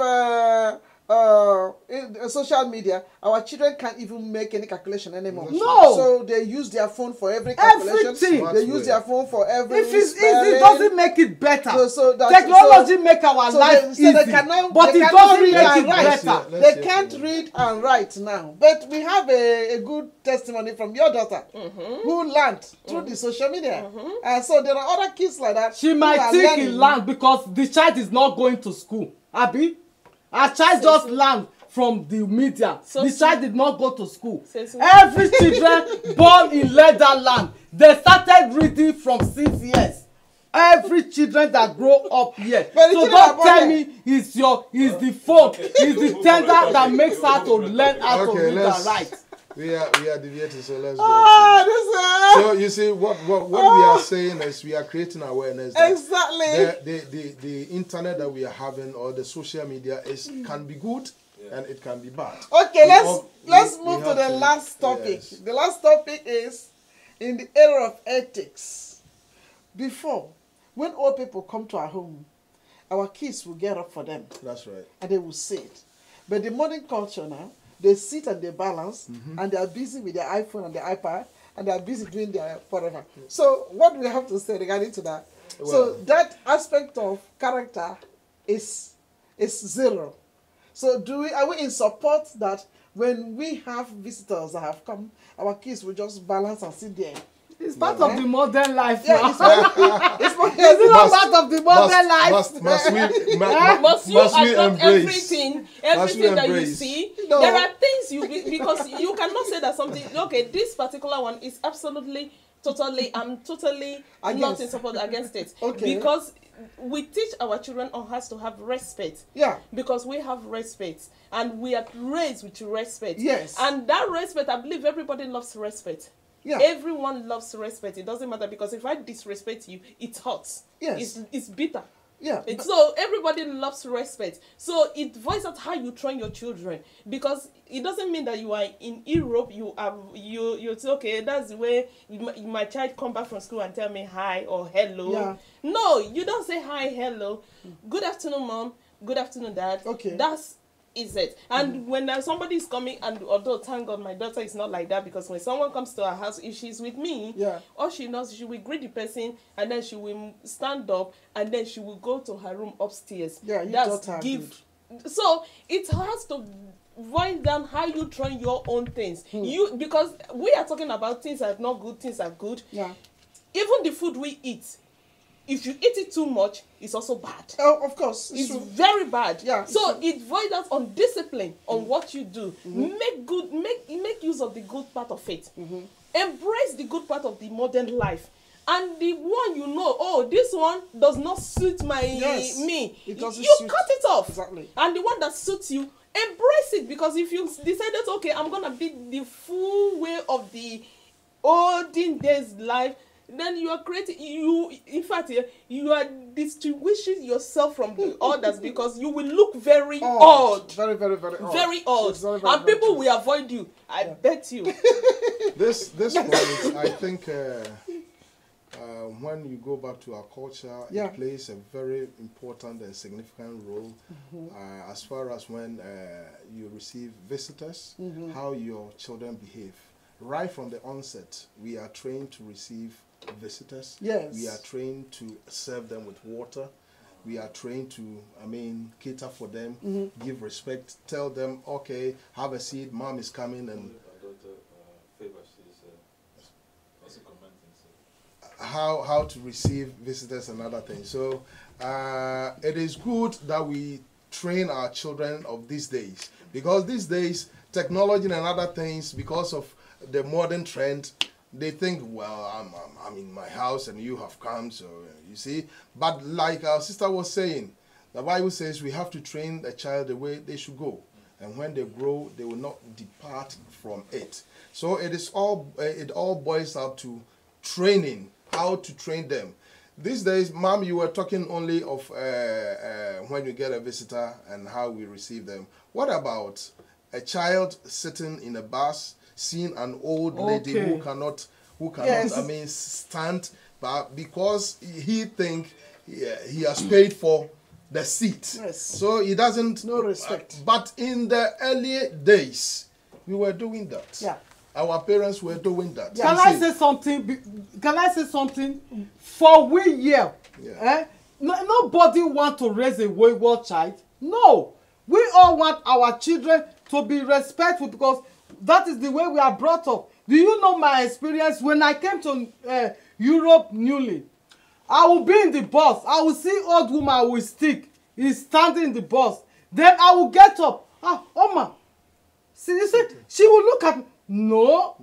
Speaker 1: social media, our children can't even make any calculation anymore.
Speaker 3: No.
Speaker 1: So they use their phone for every calculation.
Speaker 3: Everything.
Speaker 1: They use their phone for every.
Speaker 3: If it's easy, it doesn't make it better.
Speaker 1: So
Speaker 3: technology make our life easy, but it doesn't make it better.
Speaker 1: They can't read and write now. But we have a good testimony from your daughter who learned through the social media. And so there are other kids like that.
Speaker 3: She might think he learned because the child is not going to school. Abi? Our child just learned from the media. The child did not go to school. Every children born in Netherlands, they started reading from 6 years. Every children that grow up here. So don't tell me it's the phone, it's the tender that makes her to learn how to read and write.
Speaker 2: We are deviating, so let's go. So you see, what we are saying is we are creating awareness.
Speaker 1: Exactly.
Speaker 2: The internet that we are having or the social media can be good and it can be bad.
Speaker 1: Okay, let's move to the last topic. Yes. The last topic is in the era of ethics. Before, when old people come to our home, our kids will get up for them.
Speaker 2: That's right.
Speaker 1: And they will sit. But the modern culture now, they sit and they balance, and they are busy with their iPhone and their iPad, and they are busy doing their whatever. So what do we have to say regarding to that? Well, so that aspect of character is zero. So are we in support that when we have visitors that have come, our kids will just balance and sit there?
Speaker 3: It's part of the modern life now.
Speaker 1: It's not part of the modern life.
Speaker 5: Must you adopt everything that you see? No. There are things because you cannot say that something, okay, this particular one is absolutely, I'm totally not in support against it. Okay. Because we teach our children on how to have respect.
Speaker 1: Yeah.
Speaker 5: Because we have respect. And we are raised with respect.
Speaker 1: Yes.
Speaker 5: And that respect, I believe everybody loves respect. Yeah. Everyone loves respect. It doesn't matter because if I disrespect you, it hurts.
Speaker 1: Yes.
Speaker 5: It's bitter.
Speaker 1: Yeah.
Speaker 5: So everybody loves respect. So it voices out how you train your children, because it doesn't mean that you are in Europe. You say, okay, that's the way my child come back from school and tell me hi or hello.
Speaker 1: Yeah.
Speaker 5: No, you don't say hi, hello, good afternoon, mom, good afternoon, dad.
Speaker 1: Okay.
Speaker 5: Is it. And when somebody is coming, and although thank God my daughter is not like that, because when someone comes to our house, if she's with me, all she knows, she will greet the person and then she will stand up and then she will go to her room upstairs.
Speaker 1: Yeah, that's gift.
Speaker 5: So it has to wind down how you train your own things. Because we are talking about things that are not good, things are good.
Speaker 1: Yeah.
Speaker 5: Even the food we eat, if you eat it too much, it's also bad.
Speaker 1: Oh, of course.
Speaker 5: It's very bad.
Speaker 1: Yeah.
Speaker 5: So it voids out on discipline, on what you do. Make use of the good part of it. Embrace the good part of the modern life. And the one you know, oh, this one does not suit me.
Speaker 1: It doesn't
Speaker 5: you
Speaker 1: suit.
Speaker 5: Cut it off.
Speaker 1: Exactly.
Speaker 5: And the one that suits you, embrace it. Because if you decided, okay, I'm gonna be the full way of the olden days life, then you are creating, in fact, you are distinguishing yourself from the others, because you will look very odd.
Speaker 1: Very, very, very odd.
Speaker 5: Very odd. Very, very, and people will avoid you. I bet you.
Speaker 2: This point, I think, when you go back to our culture, it plays a very important and significant role as far as when you receive visitors, how your children behave. Right from the onset, we are trained to receive visitors.
Speaker 1: Yes.
Speaker 2: We are trained to serve them with water. we are trained to, cater for them, give respect, tell them, okay, have a seat, mom is coming, and how to receive visitors and other things. So it is good that we train our children of these days, because these days technology and other things, because of the modern trend, they think, well, I'm in my house and you have come, so you see. But like our sister was saying, the Bible says we have to train the child the way they should go, and when they grow, they will not depart from it. So it all boils up to training, how to train them. These days, Mom, you were talking only of when you get a visitor and how we receive them. What about a child sitting in a bus, seeing an old lady who cannot yes. Stand, but because he think he has paid for the seat,
Speaker 1: yes.
Speaker 2: so he doesn't.
Speaker 1: No respect.
Speaker 2: But in the early days, we were doing that.
Speaker 1: Yeah.
Speaker 2: Our parents were doing that.
Speaker 3: Yeah. Can I say something? For we here, nobody want to raise a wayward child. No, we all want our children to be respectful, because that is the way we are brought up. Do you know my experience when I came to Europe newly? I will be in the bus. I will see old woman with stick. He's standing in the bus. Then I will get up. Oma. See, you see, she will look at me. No,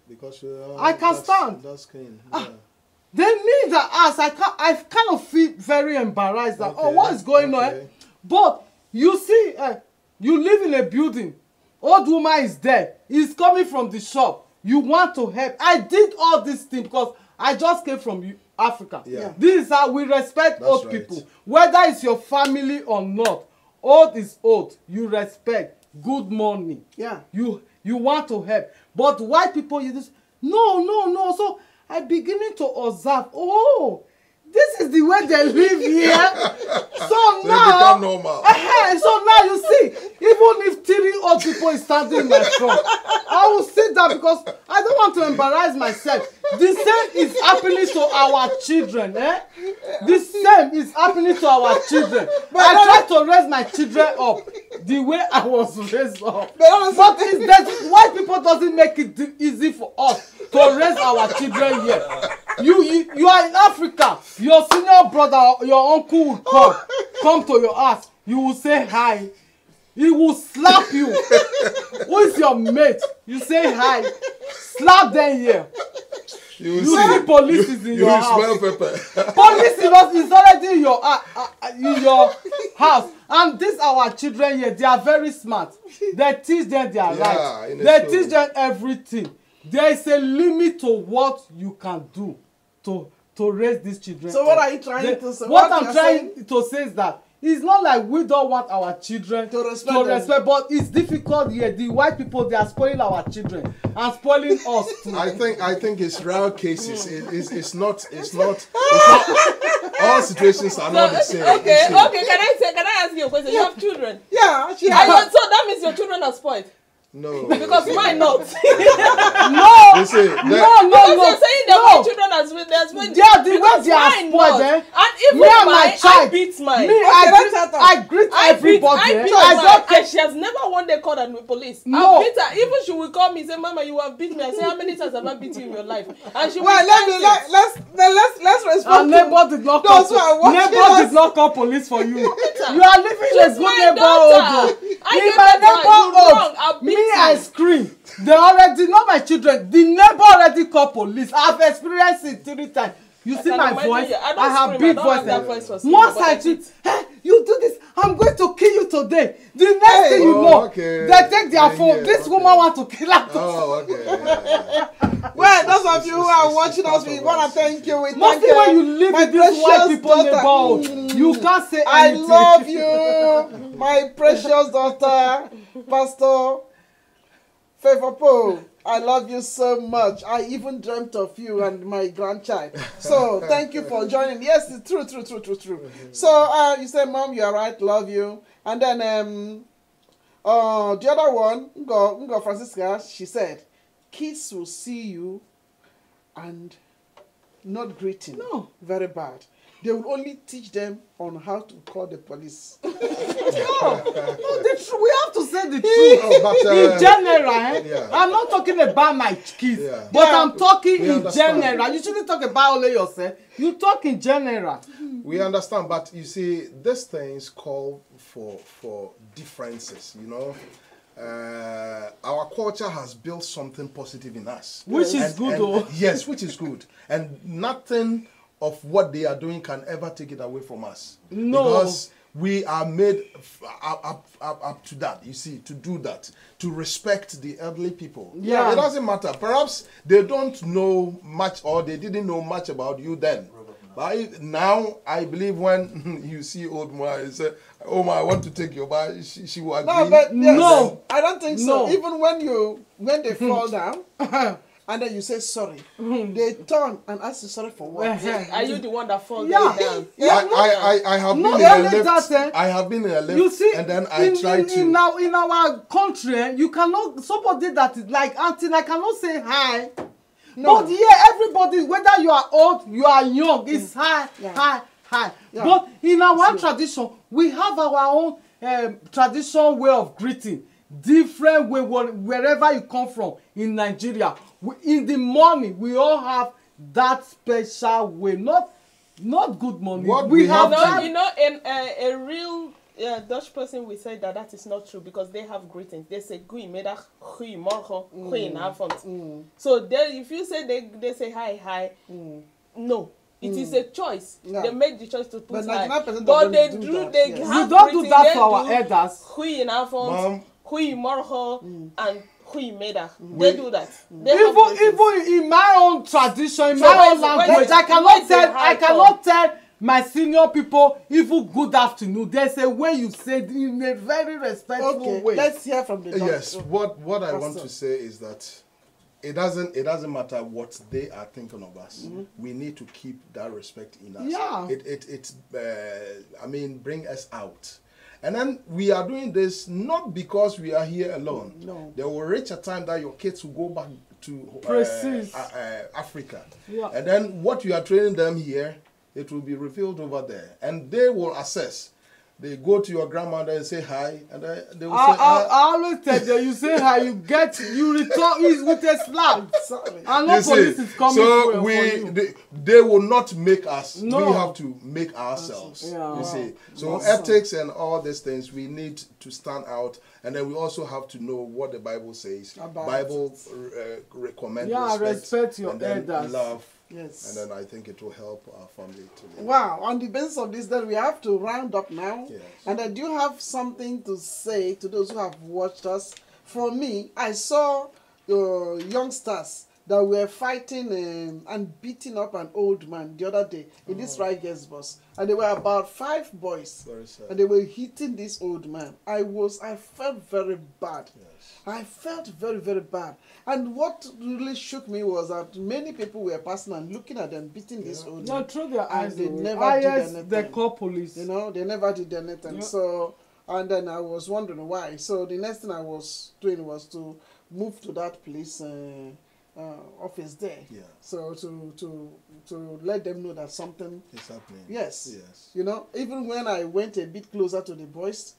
Speaker 2: because
Speaker 3: I can stand.
Speaker 2: That's clean.
Speaker 3: Then me that ask, I kind of feel very embarrassed that what is going on? But you see, you live in a building. Old woman is there. He's coming from the shop. You want to help. I did all these things because I just came from Africa.
Speaker 2: Yeah.
Speaker 3: This is how we respect old people. Whether it's your family or not. Old is old. You respect. Good morning.
Speaker 1: Yeah.
Speaker 3: You want to help. But white people, you just, no. So I beginning to observe, this is the way they live here. So now,
Speaker 2: become normal.
Speaker 3: So now you see, even if 3 old people is standing in my front, I will sit down because I don't want to embarrass myself. The same is happening to our children. The same is happening to our children. But I try to raise my children up the way I was raised up. But it's that white people doesn't make it easy for us to raise our children here. You are in Africa. Your senior brother, your uncle will come to your house. You will say hi. He will slap you. Who is your mate? You say hi. Slap them here. You see police is in your house.
Speaker 2: You smell pepper.
Speaker 3: Police is already in your house. And these our children here, they are very smart. They teach them their rights. They teach them everything. There is a limit to what you can do to raise these children.
Speaker 1: So what are you trying to say?
Speaker 3: What I'm trying to say is that it's not like we don't want our children to respect, but it's difficult here. The white people, they are spoiling our children and spoiling us too.
Speaker 2: I think it's rare cases. It's not all situations are not the same.
Speaker 5: Okay. Can I ask you a question? You have children.
Speaker 1: Yeah,
Speaker 5: so that means your children are spoiled.
Speaker 2: No.
Speaker 5: Because mine not.
Speaker 3: No. You're saying
Speaker 5: that my children are spoiled.
Speaker 3: They are the ones they are spoiled.
Speaker 5: And even mine, I beat mine.
Speaker 3: I greet everybody.
Speaker 5: And she has never one day called the police.
Speaker 3: No.
Speaker 5: I beat her. Even she will call me and say, Mama, you have beat me. I say, how many times have I beat you in your life? And she will
Speaker 1: let's respond.
Speaker 3: And neighbor did not call police for you. You are living in a good neighborhood. In my neighborhood, I scream. They already know my children. The neighbor already called police. I've experienced it 3 times. You see my voice? I have big voice. Once I treat, you do this, I'm going to kill you today. The next thing you know, they take their phone. This woman wants to kill her.
Speaker 1: Well, those of you who are watching us, we want to thank you.
Speaker 3: Mostly when you live with these white people neighborhood, you can't say anything.
Speaker 1: I love you, my precious daughter, Pastor Favor Poe. I love you so much. I even dreamt of you and my grandchild. So thank you for joining. Yes, it's true. So you say, Mom, you are right. Love you. And then the other one, Ngo Francisca, she said, kids will see you and not greeting.
Speaker 3: No.
Speaker 1: Very bad. they will only teach them on how to call the police.
Speaker 3: No, we have to say the truth. In general,
Speaker 2: yeah.
Speaker 3: I'm not talking about my kids,
Speaker 2: Yeah.
Speaker 3: but I'm talking
Speaker 2: We
Speaker 3: in
Speaker 2: understand.
Speaker 3: general. You shouldn't talk about only yourself. You talk in general.
Speaker 2: We understand, but you see, these things call for differences, you know. Our culture has built something positive in us.
Speaker 3: Which is good, though.
Speaker 2: Yes, which is good. And nothing of what they are doing can ever take it away from us.
Speaker 3: No.
Speaker 2: Because we are made up to that, you see, to do that, to respect the elderly people.
Speaker 3: Yeah.
Speaker 2: It doesn't matter. Perhaps they don't know much or they didn't know much about you then. But now, I believe when you see old man, you say, "Oh my, I want to take your bag," she will agree.
Speaker 1: No, but yes,
Speaker 3: No.
Speaker 1: I don't think so.
Speaker 3: No.
Speaker 1: Even when they fall down, and then you say sorry, they turn and ask you sorry for what?
Speaker 5: Are you the one that falls
Speaker 3: Yeah.
Speaker 5: down?
Speaker 2: I have
Speaker 3: Not
Speaker 2: been in a
Speaker 3: only
Speaker 2: lift.
Speaker 3: that,
Speaker 2: I have been in a lift,
Speaker 3: You see,
Speaker 2: and then I try to.
Speaker 3: in our country, you cannot, somebody that is like auntie, I cannot say hi.
Speaker 1: No.
Speaker 3: But yeah, everybody, whether you are old, you are young, it's hi,
Speaker 1: Yeah.
Speaker 3: hi.
Speaker 1: Yeah.
Speaker 3: But in our tradition, we have our own traditional way of greeting. Different way, wherever you come from in Nigeria. In the morning, we all have that special way. Not good morning.
Speaker 2: What
Speaker 3: we
Speaker 2: we
Speaker 3: have
Speaker 2: have
Speaker 3: that.
Speaker 2: to-
Speaker 5: You know, a real Dutch person will say that is not true because they have greetings. They say goeiemiddag, goeiemorgen, goedenavond. So if you say they say hi, no. It is a choice.
Speaker 1: Yeah.
Speaker 5: They make the choice to put
Speaker 1: But
Speaker 5: hi.
Speaker 1: 99% of
Speaker 5: But
Speaker 1: them
Speaker 5: they
Speaker 1: do
Speaker 5: do.
Speaker 1: that,
Speaker 5: They
Speaker 1: yes.
Speaker 5: have
Speaker 3: We don't do
Speaker 5: greeting.
Speaker 3: that
Speaker 5: They
Speaker 3: for our
Speaker 5: do
Speaker 3: elders.
Speaker 5: Goedenavond,
Speaker 2: Mom.
Speaker 5: goeiemorgen, and goeiemiddag. They do that. They have greetings.
Speaker 3: Even in my own tradition, in
Speaker 5: So
Speaker 3: my own
Speaker 5: where's-
Speaker 3: language,
Speaker 5: where's
Speaker 3: I
Speaker 5: the
Speaker 3: cannot
Speaker 5: hi
Speaker 3: tell my senior people even good afternoon. There's a way you say it in a very respectful
Speaker 1: Okay,
Speaker 3: way.
Speaker 1: let's hear from the
Speaker 2: Yes,
Speaker 1: doctor.
Speaker 2: what I want
Speaker 1: Pastor.
Speaker 2: to say is that it doesn't matter what they are thinking of us. We need to keep that respect in us.
Speaker 3: Yeah.
Speaker 2: Bring us out. And then we are doing this not because we are here alone.
Speaker 1: No.
Speaker 2: There will reach a time that your kids will go back to
Speaker 3: Precis.
Speaker 2: Africa.
Speaker 3: Yeah.
Speaker 2: And then what you are training them here, it will be revealed over there. And they will assess. They go to your grandmother and say hi, and they will say,
Speaker 3: I always tell them, you say hi, you return is with a slap.
Speaker 1: Sorry.
Speaker 3: And no
Speaker 2: you
Speaker 3: police
Speaker 2: see,
Speaker 3: is coming
Speaker 2: so
Speaker 3: for you.
Speaker 2: they will not make us.
Speaker 3: No.
Speaker 2: We have to make ourselves.
Speaker 3: Yeah.
Speaker 2: You see, so
Speaker 1: Awesome.
Speaker 2: ethics and all these things, we need to stand out, and then we also have to know what the Bible says.
Speaker 1: About
Speaker 2: Bible recommend
Speaker 3: respect your
Speaker 2: and then
Speaker 3: elders.
Speaker 2: love,
Speaker 1: Yes.
Speaker 2: and then I think it will help our family to live.
Speaker 1: Wow, on the basis of this, then we have to round up now.
Speaker 2: Yes.
Speaker 1: And I do have something to say to those who have watched us. For me, I saw youngsters that were fighting and beating up an old man the other day in this Riders bus. And there were about 5 boys.
Speaker 2: Very sad.
Speaker 1: And they were hitting this old man. I felt very bad.
Speaker 2: Yes.
Speaker 1: I felt very, very bad. And what really shook me was that many people were passing and looking at them beating this old
Speaker 3: No,
Speaker 1: man.
Speaker 3: through their
Speaker 1: And
Speaker 3: eyes,
Speaker 1: they
Speaker 3: away.
Speaker 1: never
Speaker 3: Ah,
Speaker 1: did
Speaker 3: yes,
Speaker 1: anything.
Speaker 3: they call police.
Speaker 1: You know, they never did anything.
Speaker 3: Yeah.
Speaker 1: So, and then I was wondering why. So the next thing I was doing was to move to that police office there.
Speaker 2: Yeah.
Speaker 1: So to let them know that something.
Speaker 2: It's happening.
Speaker 1: Yes.
Speaker 2: Yes.
Speaker 1: You know, even when I went a bit closer to the boys,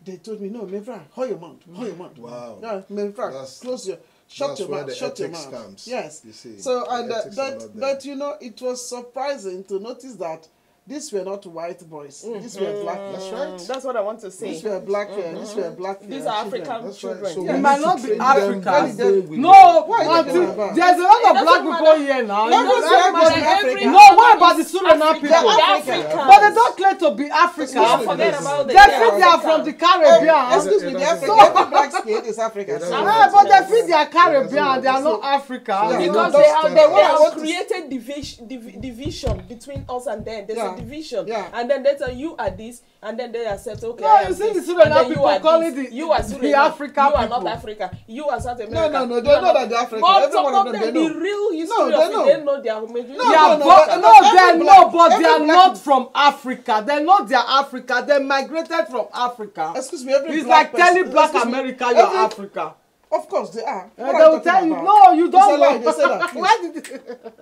Speaker 1: they told me, "No, Mevra, hold your mouth, hold your mouth."
Speaker 2: Wow.
Speaker 1: Yeah, Mevra, close your, shut
Speaker 2: that's
Speaker 1: your
Speaker 2: where
Speaker 1: mouth,
Speaker 2: the
Speaker 1: shut your
Speaker 2: ethics
Speaker 1: mouth.
Speaker 2: comes,
Speaker 1: Yes.
Speaker 2: you see.
Speaker 1: So
Speaker 2: The
Speaker 1: and
Speaker 2: ethics are not there.
Speaker 1: but you know, it was surprising to notice that these were not white boys. These were black.
Speaker 2: That's right.
Speaker 5: That's what I want to say.
Speaker 1: These were black. These were black.
Speaker 5: These are
Speaker 1: children.
Speaker 5: African
Speaker 2: That's
Speaker 5: children.
Speaker 2: right. So
Speaker 1: Yeah.
Speaker 2: we
Speaker 3: It might
Speaker 2: need to
Speaker 3: not be
Speaker 2: train them
Speaker 3: Africa.
Speaker 2: the way we
Speaker 3: No,
Speaker 2: know.
Speaker 1: What are you
Speaker 3: auntie,
Speaker 1: talking about?
Speaker 3: there's a lot of
Speaker 5: doesn't
Speaker 3: black people
Speaker 5: matter.
Speaker 3: here now.
Speaker 1: No, no,
Speaker 3: Everybody-
Speaker 1: Africa.
Speaker 3: No, what about the Suriname people?
Speaker 5: African.
Speaker 3: But they don't claim to be African.
Speaker 5: Don't forget about
Speaker 3: They
Speaker 5: the
Speaker 3: think they are from the Caribbean.
Speaker 1: Excuse me,
Speaker 2: It
Speaker 1: the
Speaker 2: doesn't
Speaker 1: African, every black skin is African.
Speaker 2: It doesn't
Speaker 1: So-
Speaker 2: matter.
Speaker 3: But they think they are Caribbean. They are
Speaker 1: So-
Speaker 3: not African.
Speaker 1: Yeah.
Speaker 5: Because
Speaker 1: No,
Speaker 5: they
Speaker 1: don't-
Speaker 5: have created division between us and them. There's
Speaker 1: Yeah.
Speaker 5: a division.
Speaker 1: Yeah.
Speaker 5: And then they tell you are this, and then they accept, okay,
Speaker 3: No,
Speaker 5: I
Speaker 3: you
Speaker 5: am
Speaker 3: see the
Speaker 5: this,
Speaker 3: Suriname
Speaker 5: and then you
Speaker 3: people
Speaker 5: are
Speaker 3: call
Speaker 5: this.
Speaker 3: it
Speaker 5: You are
Speaker 3: the
Speaker 5: Suriname.
Speaker 3: African
Speaker 5: You are
Speaker 3: people.
Speaker 5: not Africa. You are South
Speaker 1: No,
Speaker 5: America.
Speaker 1: no, no,
Speaker 5: You
Speaker 1: they
Speaker 5: are
Speaker 1: know
Speaker 5: not-
Speaker 1: that they're African.
Speaker 5: But
Speaker 1: Every
Speaker 5: some
Speaker 1: one
Speaker 5: of
Speaker 1: of them,
Speaker 5: them,
Speaker 1: they
Speaker 5: the
Speaker 1: know.
Speaker 5: real history
Speaker 1: No,
Speaker 5: of
Speaker 1: they
Speaker 5: it,
Speaker 1: know.
Speaker 5: they know they are majority.
Speaker 1: No,
Speaker 3: Yeah,
Speaker 1: no,
Speaker 3: but
Speaker 1: no,
Speaker 3: no,
Speaker 1: every
Speaker 3: they
Speaker 1: black-
Speaker 3: but they
Speaker 1: every
Speaker 3: are
Speaker 1: black-
Speaker 3: not from Africa. They're not their Africa. They migrated from Africa.
Speaker 1: Excuse me, every
Speaker 3: It's
Speaker 1: black
Speaker 3: like telling
Speaker 1: person-
Speaker 3: Black
Speaker 1: excuse me,
Speaker 3: America you're
Speaker 1: every-
Speaker 3: Africa.
Speaker 1: Of course they are.
Speaker 3: They will tell you, no, you don't
Speaker 1: know. They say that.
Speaker 3: Why did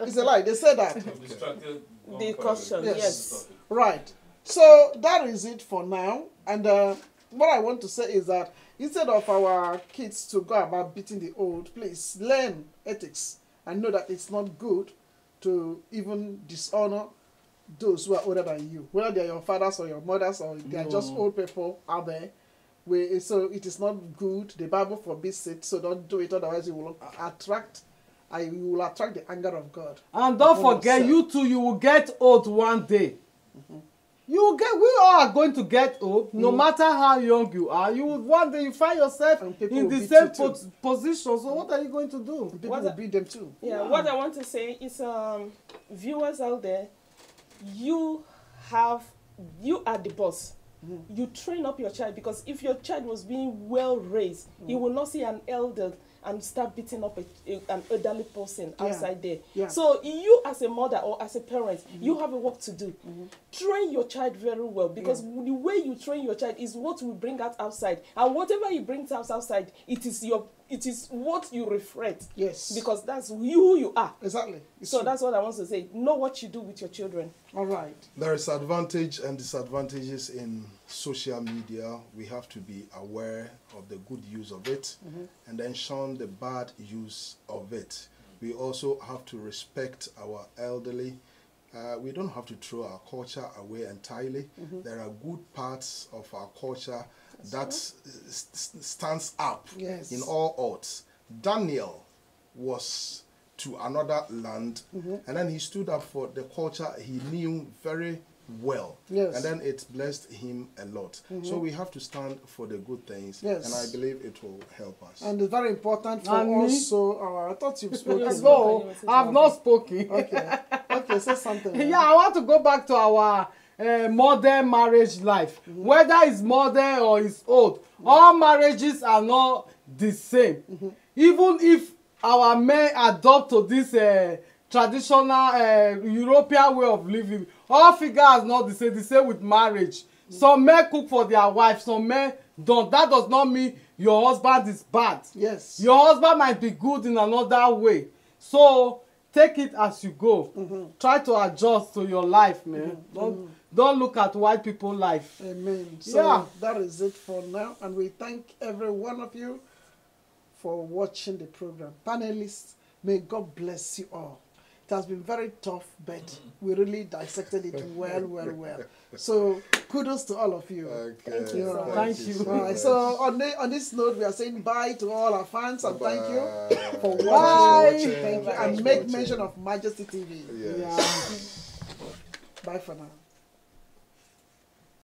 Speaker 1: it's a lie. They say that.
Speaker 5: The caution, yes.
Speaker 1: Right. So that is it for now. And what I want to say is that instead of our kids to go about beating the old, please learn ethics and know that it's not good to even dishonor those who are older than you, whether they are your fathers or your mothers or they are just old people out there. So it is not good. The Bible forbids it, so don't do it. Otherwise, you will attract the anger of God.
Speaker 3: And don't forget, you too, you will get old one day. We all are going to get old, no matter how young you are. You would one day you find yourself in the same position. So what are you going to do?
Speaker 1: People will beat them too.
Speaker 5: Yeah, what I want to say is, viewers out there, you are the boss. You train up your child, because if your child was being well raised, he will not see an elder and start beating up an elderly person outside there. Yeah. So you as a mother or as a parent, you have a work to do. Train your child very well, because the way you train your child is what will bring out outside. And whatever he brings out outside, it is what you reflect.
Speaker 1: Yes.
Speaker 5: Because that's who you are.
Speaker 1: Exactly.
Speaker 5: So that's what I want to say. Know what you do with your children.
Speaker 1: All right.
Speaker 2: There is advantage and disadvantages in social media. We have to be aware of the good use of it and then shun the bad use of it. We also have to respect our elderly. We don't have to throw our culture away entirely. There are good parts of our culture that stands up in all odds. Daniel was to another land, and then he stood up for the culture he knew very well, and then it blessed him a lot. So we have to stand for the good things, and I believe it will help us.
Speaker 1: And it's very important for also I thought you've spoken.
Speaker 3: No, I've not spoken.
Speaker 1: Okay, say something.
Speaker 3: Yeah, I want to go back to our modern marriage life. Whether it's modern or it's old, all marriages are not the same. Even if our men adopt to this traditional European way of living, all figures are not the same. The same with marriage. Some men cook for their wives, some men don't. That does not mean your husband is bad.
Speaker 1: Yes.
Speaker 3: Your husband might be good in another way. So take it as you go. Try to adjust to your life, man. Don't look at white people's life.
Speaker 1: Amen. So that is it for now, and we thank every one of you for watching the program. Panelists, may God bless you all. It has been very tough, but we really dissected it well. So kudos to all of you.
Speaker 5: Thank you.
Speaker 3: Thank you.
Speaker 1: All right. So on this note, we are saying bye to all our fans and thank you for watching. Thank you, and make mention of Majesty TV.
Speaker 2: Yes.
Speaker 1: Bye for now.